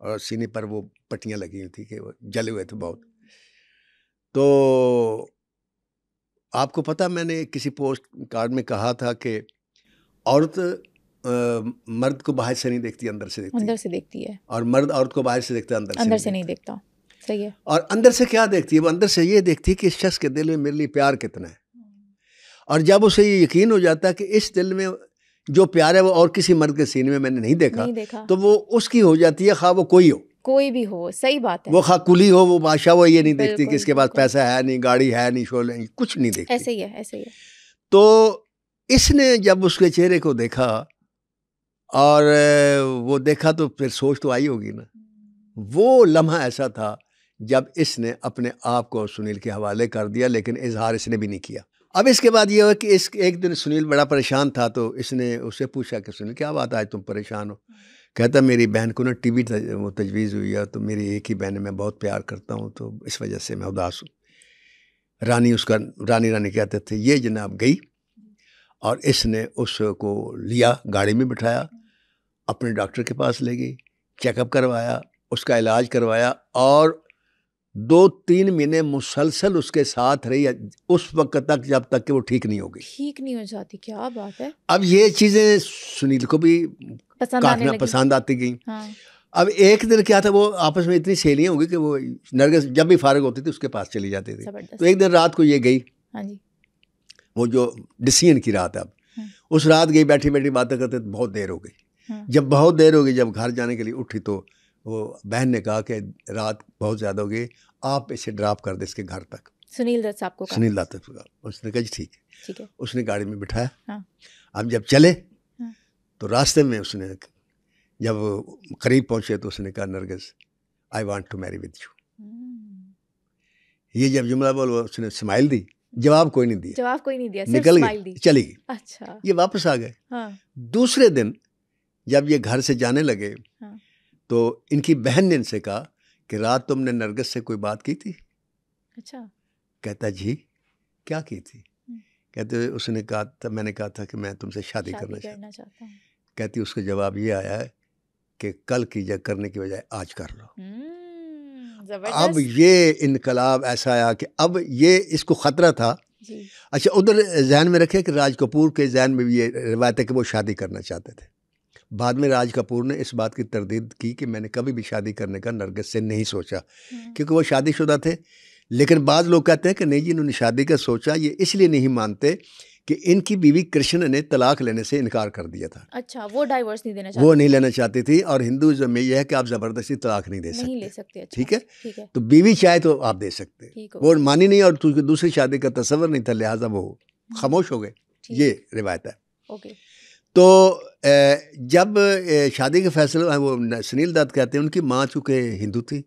और सीने पर वो पट्टियाँ लगी हुई थी कि वो जले हुए थे बहुत। तो आपको पता, मैंने किसी पोस्ट कार्ड में कहा था कि औरत मर्द को बाहर से नहीं देखती, अंदर से देखती अंदर है, से देखती है, और मर्द औरत को बाहर से देखता है, अंदर से नहीं देखता। सही है। और अंदर से क्या देखती है? वो अंदर से ये देखती है कि इस शख्स के दिल में मेरे लिए प्यार कितना है। और जब उसे ये यकीन हो जाता है कि इस दिल में जो प्यार है वो और किसी मर्द के सीने में मैंने नहीं देखा, तो वो उसकी हो जाती है, खा वो कोई हो, कोई भी हो। सही बात है। वो खा कुली हो, वो बादशाह, वो ये नहीं देखती कि बिल्कुल, इसके पास बिल्कुल। पैसा है नहीं, गाड़ी है नहीं, शोले नहीं, कुछ नहीं देखती। ऐसे ही है, ऐसे ही है। तो इसने जब उसके चेहरे को देखा और वो देखा तो फिर सोच तो आई होगी ना। वो लम्हा ऐसा था जब इसने अपने आप को सुनील के हवाले कर दिया, लेकिन इजहार इसने भी नहीं किया। अब इसके बाद ये हुआ कि इस एक दिन सुनील बड़ा परेशान था, तो इसने उससे पूछा कि सुनील क्या बात, आज तुम परेशान हो? कहता मेरी बहन को ना टीबी वो तजवीज़ हुई है, तो मेरी एक ही बहन है, मैं बहुत प्यार करता हूँ, तो इस वजह से मैं उदास हूँ। रानी, उसका रानी कहते थे। ये जनाब गई और इसने उसको लिया, गाड़ी में बिठाया, अपने डॉक्टर के पास ले गई, चेकअप करवाया, उसका इलाज करवाया और 2-3 महीने मुसलसल उसके साथ रही उस वक्त तक जब तक कि वो ठीक नहीं होगी। ठीक नहीं हो जाती, क्या बात है। अब ये चीज़ें सुनील को भी पसंद आती गई। हाँ। अब एक दिन क्या था, वो आपस में इतनी सहेलियाँ होंगी कि वो नरगिस जब भी फारिग होती थी उसके पास चली जाती थी। तो एक दिन रात को ये गई, हाँ जी, वो जो डिसीजन की रात है, अब उस रात गई, बैठी बैठी बातें करते, बहुत देर हो गई। जब बहुत देर हो गई, जब घर जाने के लिए उठी तो वो बहन ने कहा कि रात बहुत ज़्यादा हो गई, आप इसे ड्रॉप कर दे इसके घर तक। सुनील दत्त साहब को कहा। सुनील दत्त को कहा। उसने कहा जी ठीक है। उसने गाड़ी में बिठाया। हाँ। अब जब चले तो रास्ते में उसने जब करीब पहुंचे तो उसने कहा Nargis I want to marry with you. ये जब जुमला बोला उसने स्माइल दी, जवाब कोई नहीं दिया, निकल गई, चली गई। अच्छा। ये वापस आ गए। हाँ। दूसरे दिन जब ये घर से जाने लगे, हाँ। तो इनकी बहन ने इनसे कहा कि रात तुमने नरगिस से कोई बात की थी? अच्छा। कहता जी क्या की थी? कहते उसने कहा था, मैंने कहा था कि मैं तुमसे शादी करना चाहता हूँ। कहती उसका जवाब ये आया है कि कल की जगह करने की बजाय आज कर लो। अब ये इनकलाब ऐसा आया कि अब ये इसको खतरा था जी। अच्छा, उधर जहन में रखे कि राज कपूर के जहन में भी ये रिवायत है कि वो शादी करना चाहते थे। बाद में राज कपूर ने इस बात की तरदीद की कि मैंने कभी भी शादी करने का नरगिस से नहीं सोचा, क्योंकि वो शादीशुदा थे। लेकिन बाद लोग कहते हैं कि नहीं जी, इन्होंने शादी का सोचा, ये इसलिए नहीं मानते कि इनकी बीवी कृष्ण ने तलाक लेने से इनकार कर दिया था। अच्छा, वो डाइवोर्स नहीं देना चाहती, वो नहीं लेना चाहती थी, और हिंदुइज्म में यह है कि आप ज़बरदस्ती तलाक नहीं ले सकते। अच्छा, ठीक है, तो बीवी चाहे तो आप दे सकते, वो मानी नहीं और दूसरी शादी का तस्वर नहीं था, लिहाजा वो खामोश हो गए। ये रिवायत है। तो जब शादी के फैसले, वो सुनील दत्त कहते हैं उनकी माँ चूँकि हिंदू थी,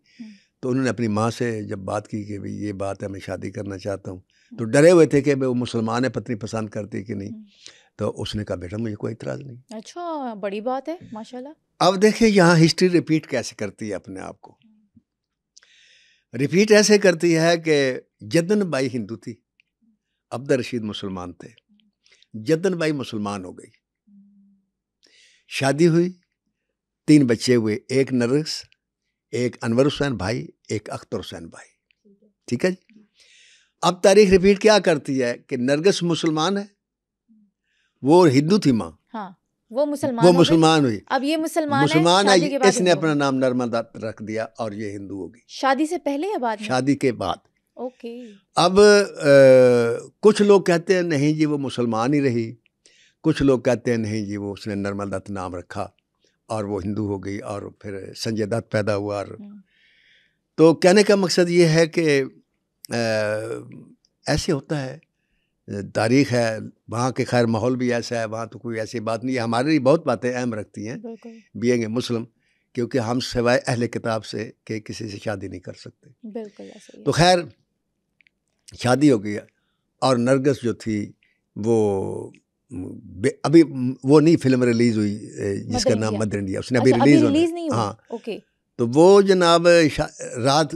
तो उन्होंने अपनी माँ से जब बात की कि भाई ये बात है, मैं शादी करना चाहता हूँ, तो डरे हुए थे कि वो मुसलमान है, पत्नी पसंद करती कि नहीं। तो उसने कहा बेटा मुझे कोई इतराज़ नहीं। अच्छा, बड़ी बात है, माशाल्लाह। अब देखिए यहाँ हिस्ट्री रिपीट कैसे करती है अपने आप को। रिपीट ऐसे करती है कि जद्दन बाई हिंदू थी, अब्दुल रशीद मुसलमान थे, जद्दन बाई मुसलमान हो गई, शादी हुई, 3 बच्चे हुए, एक नरगिस, एक अनवर हुसैन भाई, एक अख्तर हुसैन भाई। ठीक है जी। अब तारीख रिपीट क्या करती है कि नरगिस मुसलमान है, वो हिंदू थी माँ, हाँ, वो मुसलमान हुई। अब ये मुसलमान है, इसने अपना नाम नर्मदा रख दिया और ये हिंदू होगी। शादी से पहले या बाद में? शादी के बाद। ओके। अब कुछ लोग कहते हैं नहीं जी वो मुसलमान ही रही, कुछ लोग कहते हैं नहीं जी वो उसने नर्मल दत्त नाम रखा और वो हिंदू हो गई और फिर संजय दत्त पैदा हुआ। और तो कहने का मकसद ये है कि ऐसे होता है, तारीख है वहाँ के, खैर माहौल भी ऐसा है, वहाँ तो कोई ऐसी बात नहीं है। हमारे लिए बहुत बातें अहम रखती हैं बीइंग ए मुस्लिम, क्योंकि हम सिवाय अहले किताब से के किसी से शादी नहीं कर सकते। बिल्कुल ऐसा ही तो खैर शादी हो गई और नरगिस जो थी वो अभी वो नहीं फिल्म रिलीज हुई जिसका नाम मदर इंडिया, उसने अभी रिलीज नहीं हुई। हाँ ओके। तो वो जनाब रात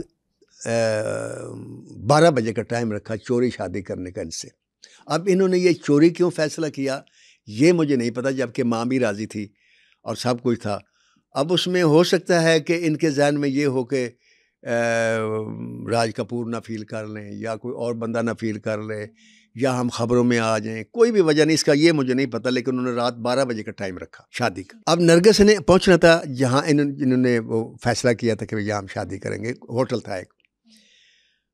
12 बजे का टाइम रखा चोरी शादी करने का इनसे। अब इन्होंने ये चोरी क्यों फैसला किया ये मुझे नहीं पता, जबकि माँ भी राज़ी थी और सब कुछ था। अब उसमें हो सकता है कि इनके जहन में ये हो कि राज कपूर ना फील कर लें या कोई और बंदा ना फील कर ले या हम खबरों में आ जाएं, कोई भी वजह नहीं इसका ये मुझे नहीं पता, लेकिन उन्होंने रात 12 बजे का टाइम रखा शादी का। अब नरगिस ने पहुंचना था जहां इन्होंने वो फैसला किया था कि भैया हम शादी करेंगे, होटल था एक।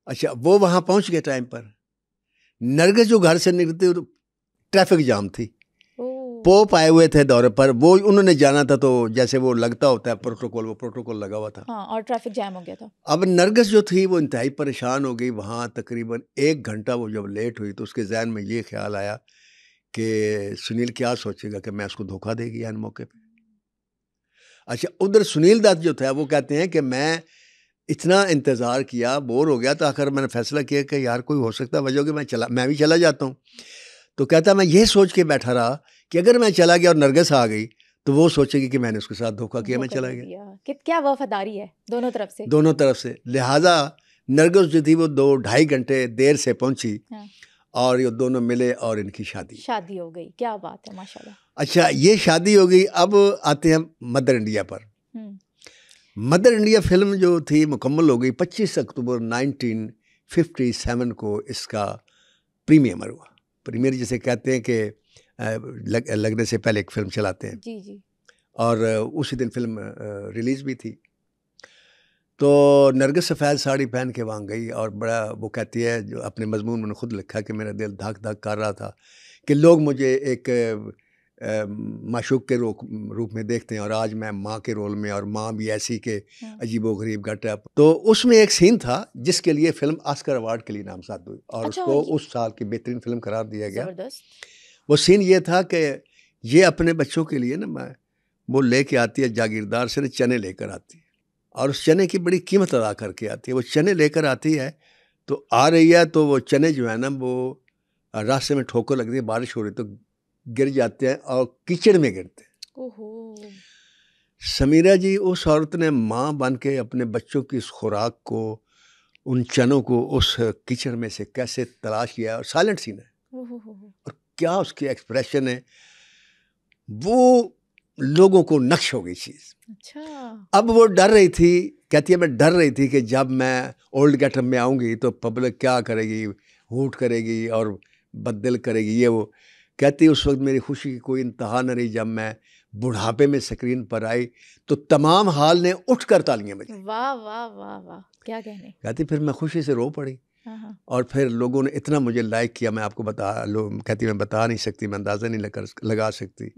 अच्छा वो वहां पहुंच गए टाइम पर। नरगिस जो घर से निकलती ट्रैफिक जाम थी, पोप आए हुए थे दौरे पर, वो उन्होंने जाना था, तो जैसे वो लगता होता है प्रोटोकॉल, वो प्रोटोकॉल लगा हुआ था। हाँ, और ट्रैफिक जैम हो गया था। अब नरगिस जो थी वो इंतहाई परेशान हो गई। वहाँ तकरीबन 1 घंटा वो जब लेट हुई तो उसके जहन में ये ख्याल आया कि सुनील क्या सोचेगा कि मैं उसको धोखा देगी इन मौके पे। अच्छा उधर सुनील दत्त जो था वो कहते हैं कि मैं इतना इंतज़ार किया, बोर हो गया, तो आखिर मैंने फैसला किया कि यार कोई हो सकता है वजह कि मैं भी चला जाता हूँ। तो कहता मैं ये सोच के बैठा रहा कि अगर मैं चला गया और नरगिस आ गई तो वो सोचेगी कि मैंने उसके साथ धोखा किया, मैं चला गया। क्या वफादारी है दोनों तरफ से। दोनों तरफ से। लिहाजा नरगिस जो थी वो 2-2.5 घंटे देर से पहुंची। हाँ। और ये दोनों मिले और इनकी शादी हो गई। क्या बात है, माशाल्लाह। अच्छा ये शादी हो गई। अब आते हैं मदर इंडिया पर। मदर इंडिया फिल्म जो थी मुकम्मल हो गई 25 अक्टूबर 1957 को इसका प्रीमियर हुआ। प्रीमियर जिसे कहते हैं कि लगने से पहले एक फिल्म चलाते हैं। जी जी। और उसी दिन फिल्म रिलीज़ भी थी। तो नरगिस सफ़ेद साड़ी पहन के वहाँ गई और बड़ा वो कहती है, जो अपने मजमून में खुद लिखा कि मेरा दिल धक धक कर रहा था कि लोग मुझे एक माशूक के रूप में देखते हैं और आज मैं माँ के रोल में, और माँ भी ऐसी के अजीबोगरीब गटअप। तो उसमें एक सीन था जिसके लिए फिल्म ऑस्कर अवार्ड के लिए नामजद हुई और अच्छा, उसको उस साल की बेहतरीन फिल्म करार दिया गया। वो सीन ये था कि ये अपने बच्चों के लिए ना वो लेके आती है, जागीरदार से चने लेकर आती है और उस चने की बड़ी कीमत अदा करके आती है। वो चने लेकर आती है तो आ रही है, तो वो चने जो है ना वो रास्ते में ठोकर लग रही है, बारिश हो रही तो गिर जाते हैं और कीचड़ में गिरते हैं। ओहो। समीरा जी उस औरत ने माँ बन के अपने बच्चों की इस खुराक को, उन चनों को उस कीचड़ में से कैसे तलाश किया। और साइलेंट सीन है और क्या उसकी एक्सप्रेशन है, वो लोगों को नक्श हो गई चीज़। अच्छा। अब वो डर रही थी, कहती है मैं डर रही थी कि जब मैं ओल्ड गेटअप में आऊँगी तो पब्लिक क्या करेगी, हूट करेगी और बददिल करेगी। ये वो कहती उस वक्त मेरी खुशी की कोई इंतहा न रही। जब मैं बुढ़ापे में स्क्रीन पर आई तो तमाम हाल ने उठकर तालियां बजाई। वाह वाह वाह वाह, क्या कहने। कहती फिर मैं खुशी से रो पड़ी और फिर लोगों ने इतना मुझे लाइक किया, मैं आपको कहती मैं बता नहीं सकती, मैं अंदाज़ा नहीं लगा सकती।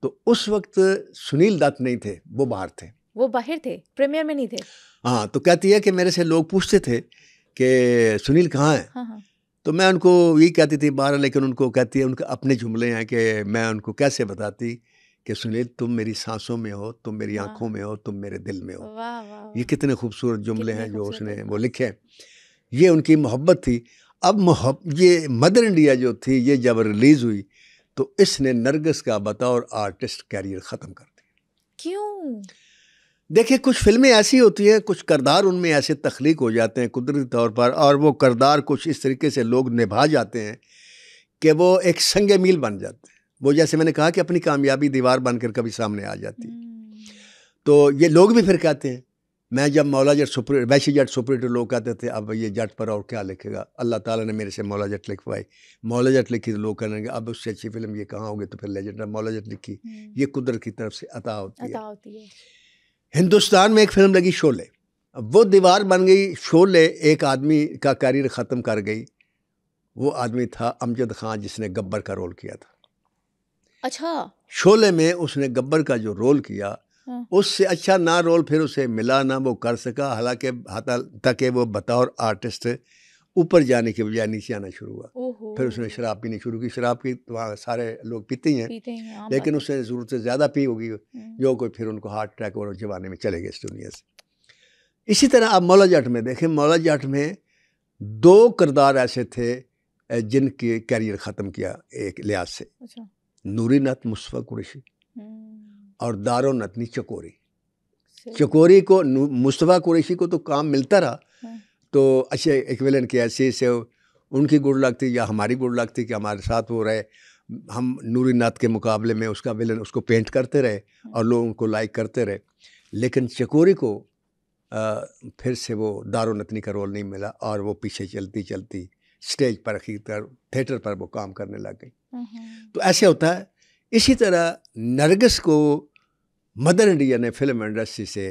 तो उस वक्त सुनील दत्त नहीं थे, वो बाहर थे। वो बाहर थे, प्रीमियर में नहीं थे। हाँ, तो कहती है कि मेरे से लोग पूछते थे कि सुनील कहाँ है। हाँ। तो मैं उनको यही कहती थी बाहर, लेकिन उनको कहती है, उनके अपने जुमले हैं कि मैं उनको कैसे बताती कि सुनील तुम मेरी सांसों में हो, तुम मेरी आंखों में हो, तुम मेरे दिल में हो। वाह वाह। ये कितने खूबसूरत जुमले हैं जो उसने वो लिखे। ये उनकी मोहब्बत थी। अब ये मदर इंडिया जो थी ये जब रिलीज़ हुई तो इसने नरगिस का बतौर आर्टिस्ट कैरियर ख़त्म कर दिया। क्यों? देखिए कुछ फिल्में ऐसी होती हैं, कुछ किरदार उनमें ऐसे तख्लीक हो जाते हैं कुदरती तौर पर, और वो किरदार कुछ इस तरीके से लोग निभा जाते हैं कि वो एक संग मील बन जाते हैं। वो जैसे मैंने कहा कि अपनी कामयाबी दीवार बनकर कभी सामने आ जाती है। तो ये लोग भी फिर कहते हैं, मैं जब मौला जट सुपर वैशी जट सुपरिटेड लोग कहते थे अब ये जट पर और क्या लिखेगा, अल्लाह ताला ने मेरे से मौला जट लिखवाई, मौला जट लिखी तो लोग कहेंगे अब उससे अच्छी फिल्म ये कहाँ होगी, तो फिर लेजेंड मौला जट लिखी। ये कुदरत की तरफ से अता होती है। हिंदुस्तान में एक फिल्म लगी शोले, वो दीवार बन गई। शोले एक आदमी का करियर ख़त्म कर गई। वो आदमी था अमजद खान, जिसने गब्बर का रोल किया था। अच्छा। शोले में उसने गब्बर का जो रोल किया, हाँ। उससे अच्छा ना रोल फिर उसे मिला, ना वो कर सका। हालांकि तक वो बतौर आर्टिस्ट ऊपर जाने के बजाय नीचे आना शुरू हुआ। ओहो। फिर उसने शराब पीनी शुरू की। शराब की तो वहाँ सारे लोग पीते ही हैं, आम लेकिन बात है। उसने ज़रूरत से ज़्यादा पी होगी, हम्म। जो कोई फिर उनको हार्ट अटैक और जवानी में चले गए इस दुनिया से। इसी तरह आप मौला जाट में देखें। मौला जाट में 2 किरदार ऐसे थे जिनके कैरियर ख़त्म किया एक लिहाज से। अच्छा। नूरी नत मुस्तफ़ा कुरैशी और दारो नतनी चकोरी। सही। चकोरी को मुस्तफ़ा कुरैशी को तो काम मिलता रहा, हाँ। तो अच्छे एक विलन की हैसियत से उनकी गुड लक थी या हमारी गुड लक थी कि हमारे साथ वो रहे। हम नूरी नाथ के मुकाबले में उसका विलन उसको पेंट करते रहे और लोग उनको लाइक करते रहे। लेकिन चकोरी को फिर से वो दारो नतनी का रोल नहीं मिला और वो पीछे चलती चलती स्टेज पर थिएटर पर वो काम करने लग गई। तो ऐसे होता है। इसी तरह नरगिस को मदर इंडिया ने फिल्म इंडस्ट्री से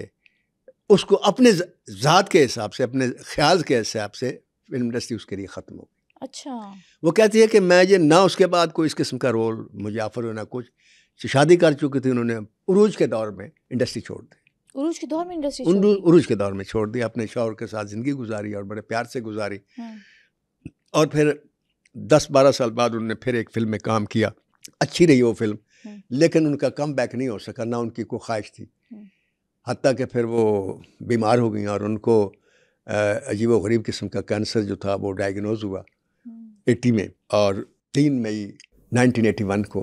उसको अपने ज़ात के हिसाब से, अपने ख्याल के हिसाब से फिल्म इंडस्ट्री उसके लिए ख़त्म हो गई। अच्छा। वो कहती है कि मैं ये ना उसके बाद कोई इस किस्म का रोल मुझे ऑफर हो ना कुछ। शादी कर चुकी थी उन्होंने, उरूज के दौर में इंडस्ट्री छोड़ दी। उरूज के दौर में इंडस्ट्री छोड़ दी? उरूज के दौर में छोड़ दी। अपने शौहर के साथ ज़िंदगी गुजारी और बड़े प्यार से गुजारी। हाँ। और फिर 10-12 साल बाद उन्होंने फिर एक फिल्म में काम किया। अच्छी रही वो फिल्म, लेकिन उनका कम बैक नहीं हो सका, ना उनकी कोई ख्वाहिश थी। हत्ता कि फिर वो बीमार हो गई और उनको अजीब व गरीब किस्म का कैंसर जो था वो डायग्नोज हुआ 80 में, और 3 मई 1981 को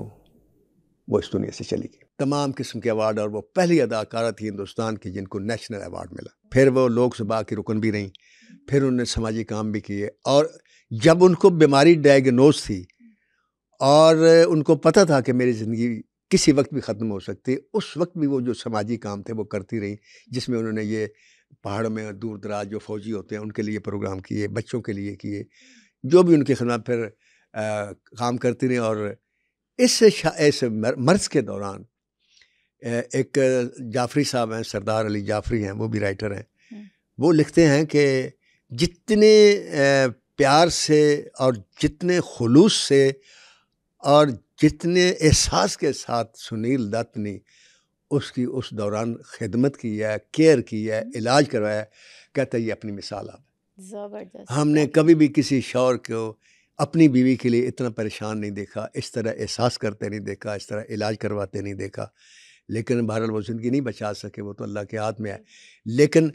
वो इस दुनिया से चली गई। तमाम किस्म के अवार्ड, और वो पहली अदाकारा थी हिंदुस्तान की जिनको नेशनल अवार्ड मिला। फिर वो लोकसभा की रुकन भी रहीं, फिर उन्होंने समाजी काम भी किए। और जब उनको बीमारी डायग्नोज थी और उनको पता था कि मेरी ज़िंदगी किसी वक्त भी ख़त्म हो सकती है, उस वक्त भी वो जो समाजी काम थे वो करती रहीं, जिसमें उन्होंने ये पहाड़ों में दूर दराज जो फ़ौजी होते हैं उनके लिए प्रोग्राम किए, बच्चों के लिए किए, जो भी उनके खिलाफ फिर काम करती रहीं। और इस मर्ज़ के दौरान एक जाफरी साहब हैं, सरदार अली जाफरी हैं, वो भी राइटर हैं। वो लिखते हैं कि जितने प्यार से और जितने खुलूस से और जितने एहसास के साथ सुनील दत्त ने उसकी उस दौरान खिदमत की है, केयर की है, इलाज करवाया, कहता है ये अपनी मिसाल है। ज़बरदस्त। हमने कभी भी किसी शौहर को अपनी बीवी के लिए इतना परेशान नहीं देखा, इस तरह एहसास करते नहीं देखा, इस तरह इलाज करवाते नहीं देखा। लेकिन बहरहाल वो ज़िंदगी नहीं बचा सके, वो तो अल्लाह के हाथ में है। लेकिन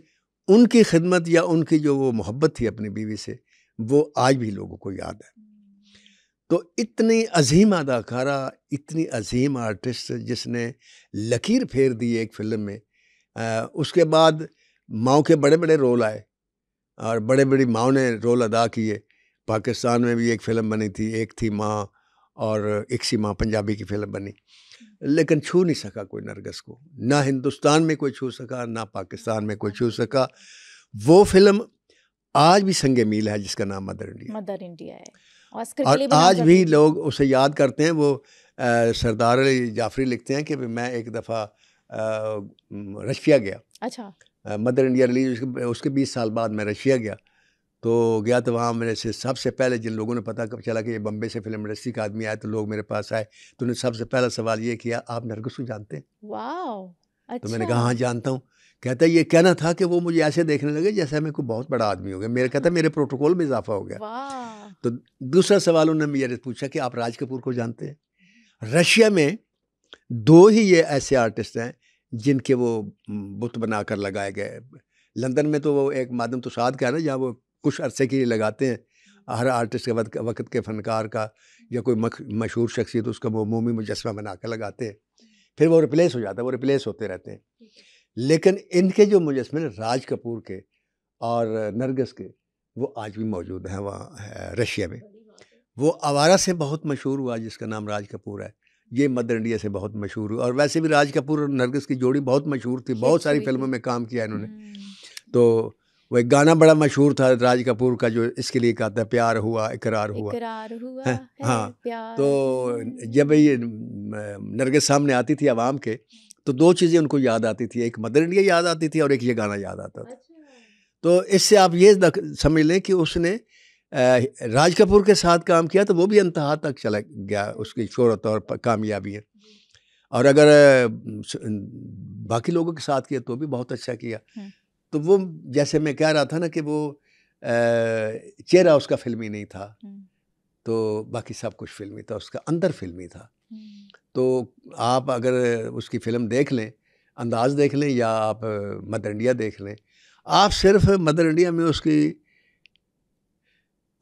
उनकी खिदमत या उनकी जो वो मोहब्बत थी अपनी बीवी से, वो आज भी लोगों को याद है। तो इतनी अजीम अदाकारा, इतनी अजीम आर्टिस्ट जिसने लकीर फेर दी एक फ़िल्म में। उसके बाद माओ के बड़े बड़े रोल आए और बड़े बड़ी माओ ने रोल अदा किए। पाकिस्तान में भी एक फ़िल्म बनी थी, एक थी माँ, और एक सी माँ पंजाबी की फ़िल्म बनी, लेकिन छू नहीं सका कोई नरगिस को। ना हिंदुस्तान में कोई छू सका, ना पाकिस्तान में कोई छू सका। वो फिल्म आज भी संगे मील है जिसका नाम मदर इंडिया। मदर इंडिया है। ऑस्कर और के लिए भी आज नामजद भी हुई थी। लोग उसे याद करते हैं। वो सरदार अली जाफरी लिखते हैं कि मैं एक दफ़ा रशिया गया। अच्छा। मदर इंडिया रिलीज उसके 20 साल बाद मैं रशिया गया। तो गया तो वहाँ मेरे से सबसे पहले जिन लोगों ने पता कब चला कि ये बम्बे से फिल्म इंडस्ट्री का आदमी आया, तो लोग मेरे पास आए, तो उन्होंने सबसे पहला सवाल ये किया, आप नरगिस को जानते हैं? वाओ। अच्छा। तो मैंने कहा हाँ जानता हूँ। कहता है ये कहना था कि वो मुझे ऐसे देखने लगे जैसे मैं कोई बहुत बड़ा आदमी हो गया। मेरे कहता है मेरे प्रोटोकॉल में इजाफा हो गया। वाह। तो दूसरा सवाल उन्होंने मुझे पूछा कि आप राज कपूर को जानते हैं? रशिया में 2 ही ये ऐसे आर्टिस्ट हैं जिनके वो बुत बनाकर लगाए गए। लंदन में तो वो एक मादम तुसाद का है ना, जहाँ वो कुछ अरसे के लिए लगाते हैं। हर आर्टिस्ट के वक्त के फनकार का या कोई मशहूर शख्सियत उसका वो मोमी मुजस्मा बना कर लगाते हैं, फिर वो रिप्लेस हो जाता है, वो रिप्लेस होते रहते हैं। लेकिन इनके जो मुजस्मे राज कपूर के और नरगिस के, वो आज भी मौजूद हैं वहाँ रशिया में। वो आवारा से बहुत मशहूर हुआ जिसका नाम राज कपूर है, ये मदर इंडिया से बहुत मशहूर हुआ। और वैसे भी राज कपूर और नरगिस की जोड़ी बहुत मशहूर थी, बहुत सारी फिल्मों में काम किया इन्होंने। तो वो एक गाना बड़ा मशहूर था राज कपूर का जो इसके लिए कहता है, प्यार हुआ इकरार हुआ, इकरार हुआ है? है हाँ। प्यार। तो जब ये नरगिस सामने आती थी आवाम के, तो 2 चीज़ें उनको याद आती थी, एक मदर इंडिया याद आती थी और एक ये गाना याद आता था। तो इससे आप ये समझ लें कि उसने राज कपूर के साथ काम किया तो वो भी अंतहा तक चला गया, उसकी शोहरत और कामयाबी है। और अगर बाकी लोगों के साथ किया तो भी बहुत अच्छा किया। तो वो जैसे मैं कह रहा था ना कि वो चेहरा उसका फिल्मी नहीं था, तो बाकी सब कुछ फिल्मी था, उसका अंदर फिल्मी था। तो आप अगर उसकी फ़िल्म देख लें, अंदाज देख लें, या आप मदर इंडिया देख लें, आप सिर्फ मदर इंडिया में उसकी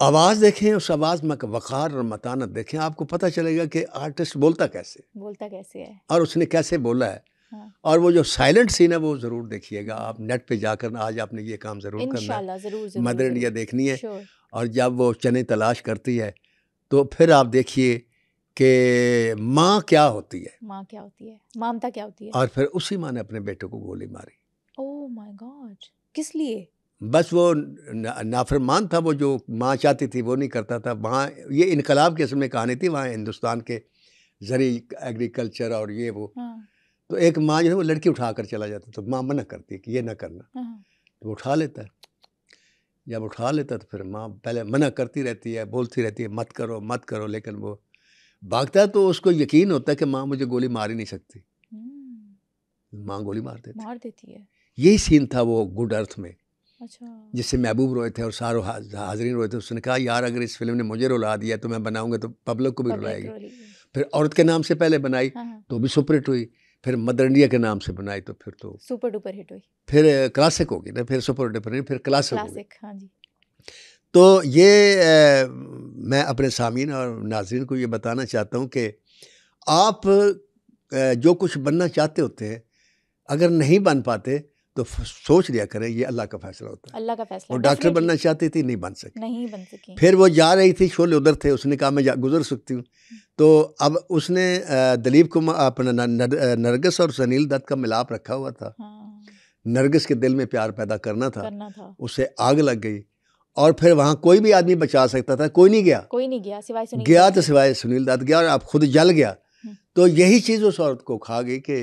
आवाज़ देखें, उस आवाज़ में वक़ार और मतानत देखें, आपको पता चलेगा कि आर्टिस्ट बोलता कैसे है और उसने कैसे बोला है। हाँ। और वो जो साइलेंट सीन है वो ज़रूर देखिएगा आप नेट पे जाकर। आज आपने ये काम ज़रूर करना इंशाल्लाह, है, ज़रूर मदर इंडिया देखनी है। श्योर। और जब वो चने तलाश करती है तो फिर आप देखिए कि माँ क्या होती है, ममता क्या होती है। और फिर उसी माँ ने अपने बेटे को गोली मारी। ओह माय गॉड, किस लिए? बस वो नाफरमान था, वो जो माँ चाहती थी वो नहीं करता था। वहाँ ये इनकलाब किस्म में कहानी थी, वहाँ हिंदुस्तान के ज़री एग्रीकल्चर और ये वो। तो एक माँ जो है वो लड़की उठा कर चला जाता, तो माँ मना करती है कि ये ना करना, तो वो उठा लेता है। जब उठा लेता तो फिर माँ पहले मना करती रहती है, बोलती रहती है मत करो मत करो, लेकिन वो भागता है। तो उसको यकीन होता है कि माँ मुझे गोली मार ही नहीं सकती, माँ गोली मार देती है। यही सीन था वो गुड अर्थ में। अच्छा। जिससे महबूब रोए थे और सारो हाजरीन रोए थे। उसने कहा यार अगर इस फिल्म ने मुझे रुला दिया तो मैं बनाऊंगा तो पब्लिक को भी रुलाएगी। फिर औरत के नाम से पहले बनाई तो भी सुपर हिट हुई, फिर मदर इंडिया के नाम से बनाई तो फिर तो सुपर डुपर हिट हुई, फिर क्लासिक होगी ना, फिर सुपर डुपर नहीं, फिर क्लासिक होगी। हाँ जी। तो ये मैं अपने सामीन और नाज़रीन को ये बताना चाहता हूँ कि आप जो कुछ बनना चाहते होते हैं, अगर नहीं बन पाते तो सोच लिया करें ये अल्लाह का फैसला होता है। अल्लाह का फैसला। वो डॉक्टर बनना चाहती थी, नहीं बन सकी। फिर वो जा रही थी, शोले उधर थे, उसने कहा मैं गुजर सकती हूँ। तो अब उसने दिलीप कुमार अपना नरगिस और सुनील दत्त का मिलाप रखा हुआ था। नरगिस के दिल में प्यार पैदा करना था। उसे आग लग गई और फिर वहाँ कोई भी आदमी बचा सकता था, कोई नहीं गया सिवाय सुनील। गया तो सिवाय सुनील दत्त गया और अब खुद जल गया। तो यही चीज़ उस औरत को खा गई कि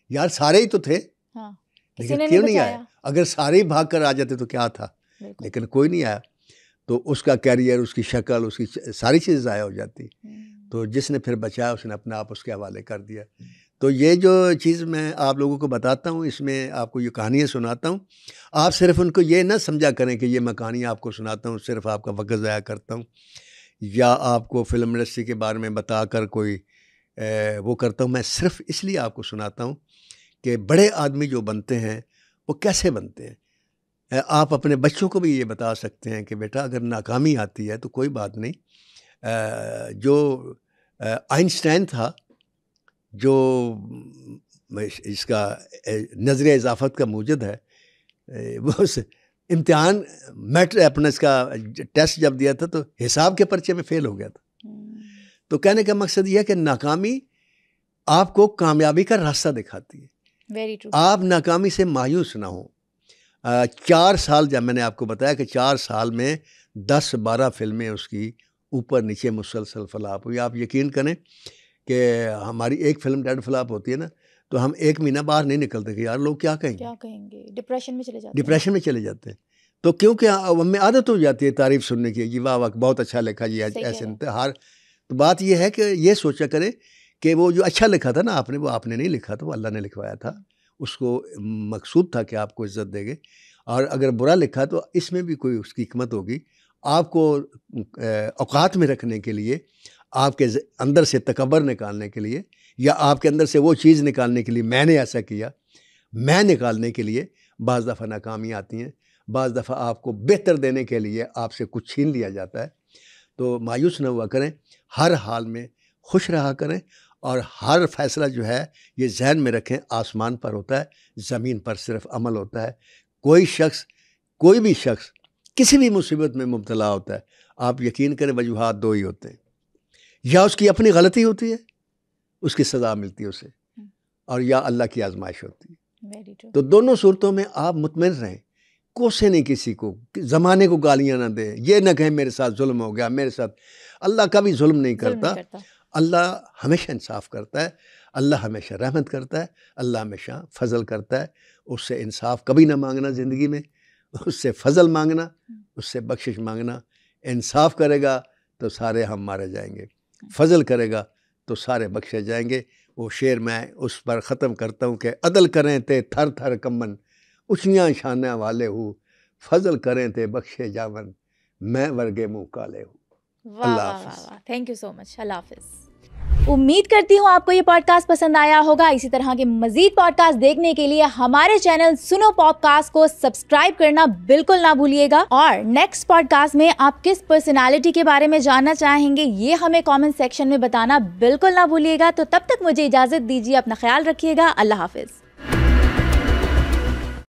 यार सारे ही तो थे, लेकिन क्यों नहीं आया? अगर सारे ही भाग कर आ जाते तो क्या था, लेकिन कोई नहीं आया तो उसका कैरियर, उसकी शक्ल, उसकी सारी चीज़ ज़ाया हो जाती। तो जिसने फिर बचाया उसने अपने आप उसके हवाले कर दिया। तो ये जो चीज़ मैं आप लोगों को बताता हूँ, इसमें आपको ये कहानियाँ सुनाता हूँ, आप सिर्फ उनको ये ना समझा करें कि ये मैं कहानियाँ आपको सुनाता हूँ सिर्फ आपका वक्त ज़ाया करता हूँ या आपको फिल्म इंडस्ट्री के बारे में बता कर कोई वो करता हूँ। मैं सिर्फ इसलिए आपको सुनाता हूँ कि बड़े आदमी जो बनते हैं वो कैसे बनते हैं। आप अपने बच्चों को भी ये बता सकते हैं कि बेटा अगर नाकामी आती है तो कोई बात नहीं। जो आइंस्टाइन था, जो इसका नज़रिया इजाफत का मूजद है, वो उस इम्तिहान अपना इसका टेस्ट जब दिया था तो हिसाब के पर्चे में फ़ेल हो गया था। तो कहने का मकसद यह है कि नाकामी आपको कामयाबी का रास्ता दिखाती है। Very true. आप नाकामी से मायूस ना हो। 4 साल, जब मैंने आपको बताया कि 4 साल में 10-12 फिल्में उसकी ऊपर नीचे मुसलसल फ्लॉप हुई। आप यकीन करें कि हमारी एक फिल्म डेड फ्लॉप होती है ना तो हम 1 महीना बाहर नहीं निकलते कि यार लोग क्या कहेंगे, डिप्रेशन में चले जाते हैं। तो क्योंकि हमें आदत हो जाती है तारीफ सुनने की, जी वाह वाह बहुत अच्छा लिखा जी, ऐसे तो बात यह है कि ये सोचा करें कि वो जो अच्छा लिखा था ना आपने, वो आपने नहीं लिखा था, वो अल्लाह ने लिखवाया था। उसको मकसूद था कि आपको इज़्ज़त देंगे। और अगर बुरा लिखा तो इसमें भी कोई उसकी हिकमत होगी, आपको औकात में रखने के लिए, आपके अंदर से तकब्बर निकालने के लिए, या आपके अंदर से वो चीज़ निकालने के लिए, मैंने ऐसा किया, मैं निकालने के लिए बाज़ दफ़ा नाकामियाँ आती हैं, बाज़ दफ़ा आपको बेहतर देने के लिए आपसे कुछ छीन लिया जाता है। तो मायूस न हुआ करें, हर हाल में खुश रहा करें और हर फैसला जो है ये जहन में रखें, आसमान पर होता है, ज़मीन पर सिर्फ अमल होता है। कोई भी शख्स किसी भी मुसीबत में मुब्तला होता है, आप यकीन करें वजूहात 2 ही होते हैं, या उसकी अपनी गलती होती है, उसकी सज़ा मिलती है उसे, और या अल्लाह की आजमाइश होती है। तो दोनों सूरतों में आप मुतमईन रहें, कोसे नहीं किसी को, ज़माने को गालियाँ ना दें, ये ना कहें मेरे साथ जुल्म हो गया, मेरे साथ। अल्लाह कभी जुल्म नहीं करता। अल्लाह हमेशा इंसाफ करता है, अल्लाह हमेशा रहमत करता है, अल्लाह हमेशा फजल करता है। उससे इंसाफ कभी ना मांगना ज़िंदगी में, उससे फजल मांगना, उससे बख्शिश मांगना। इंसाफ करेगा तो सारे हम मारे जाएंगे, फजल करेगा तो सारे बख्शे जाएंगे। वो शेर मैं उस पर ख़त्म करता हूँ कि अदल करें ते थर थर कमन, ऊँचियाँ शाना वाले हूँ, फजल करें ते बख्शे जावन, मैं वर्गे मुँह काले हूँ। वाह वाह वाह वाह, थैंक यू सो मच। अल्लाह हाफिज। उम्मीद करती हूँ आपको ये पॉडकास्ट पसंद आया होगा। इसी तरह के मजीद पॉडकास्ट देखने के लिए हमारे चैनल सुनो पॉडकास्ट को सब्सक्राइब करना बिल्कुल ना भूलिएगा। और नेक्स्ट पॉडकास्ट में आप किस पर्सनालिटी के बारे में जानना चाहेंगे ये हमें कमेंट सेक्शन में बताना बिल्कुल ना भूलिएगा। तो तब तक मुझे इजाजत दीजिए, अपना ख्याल रखिएगा। अल्लाह हाफिज।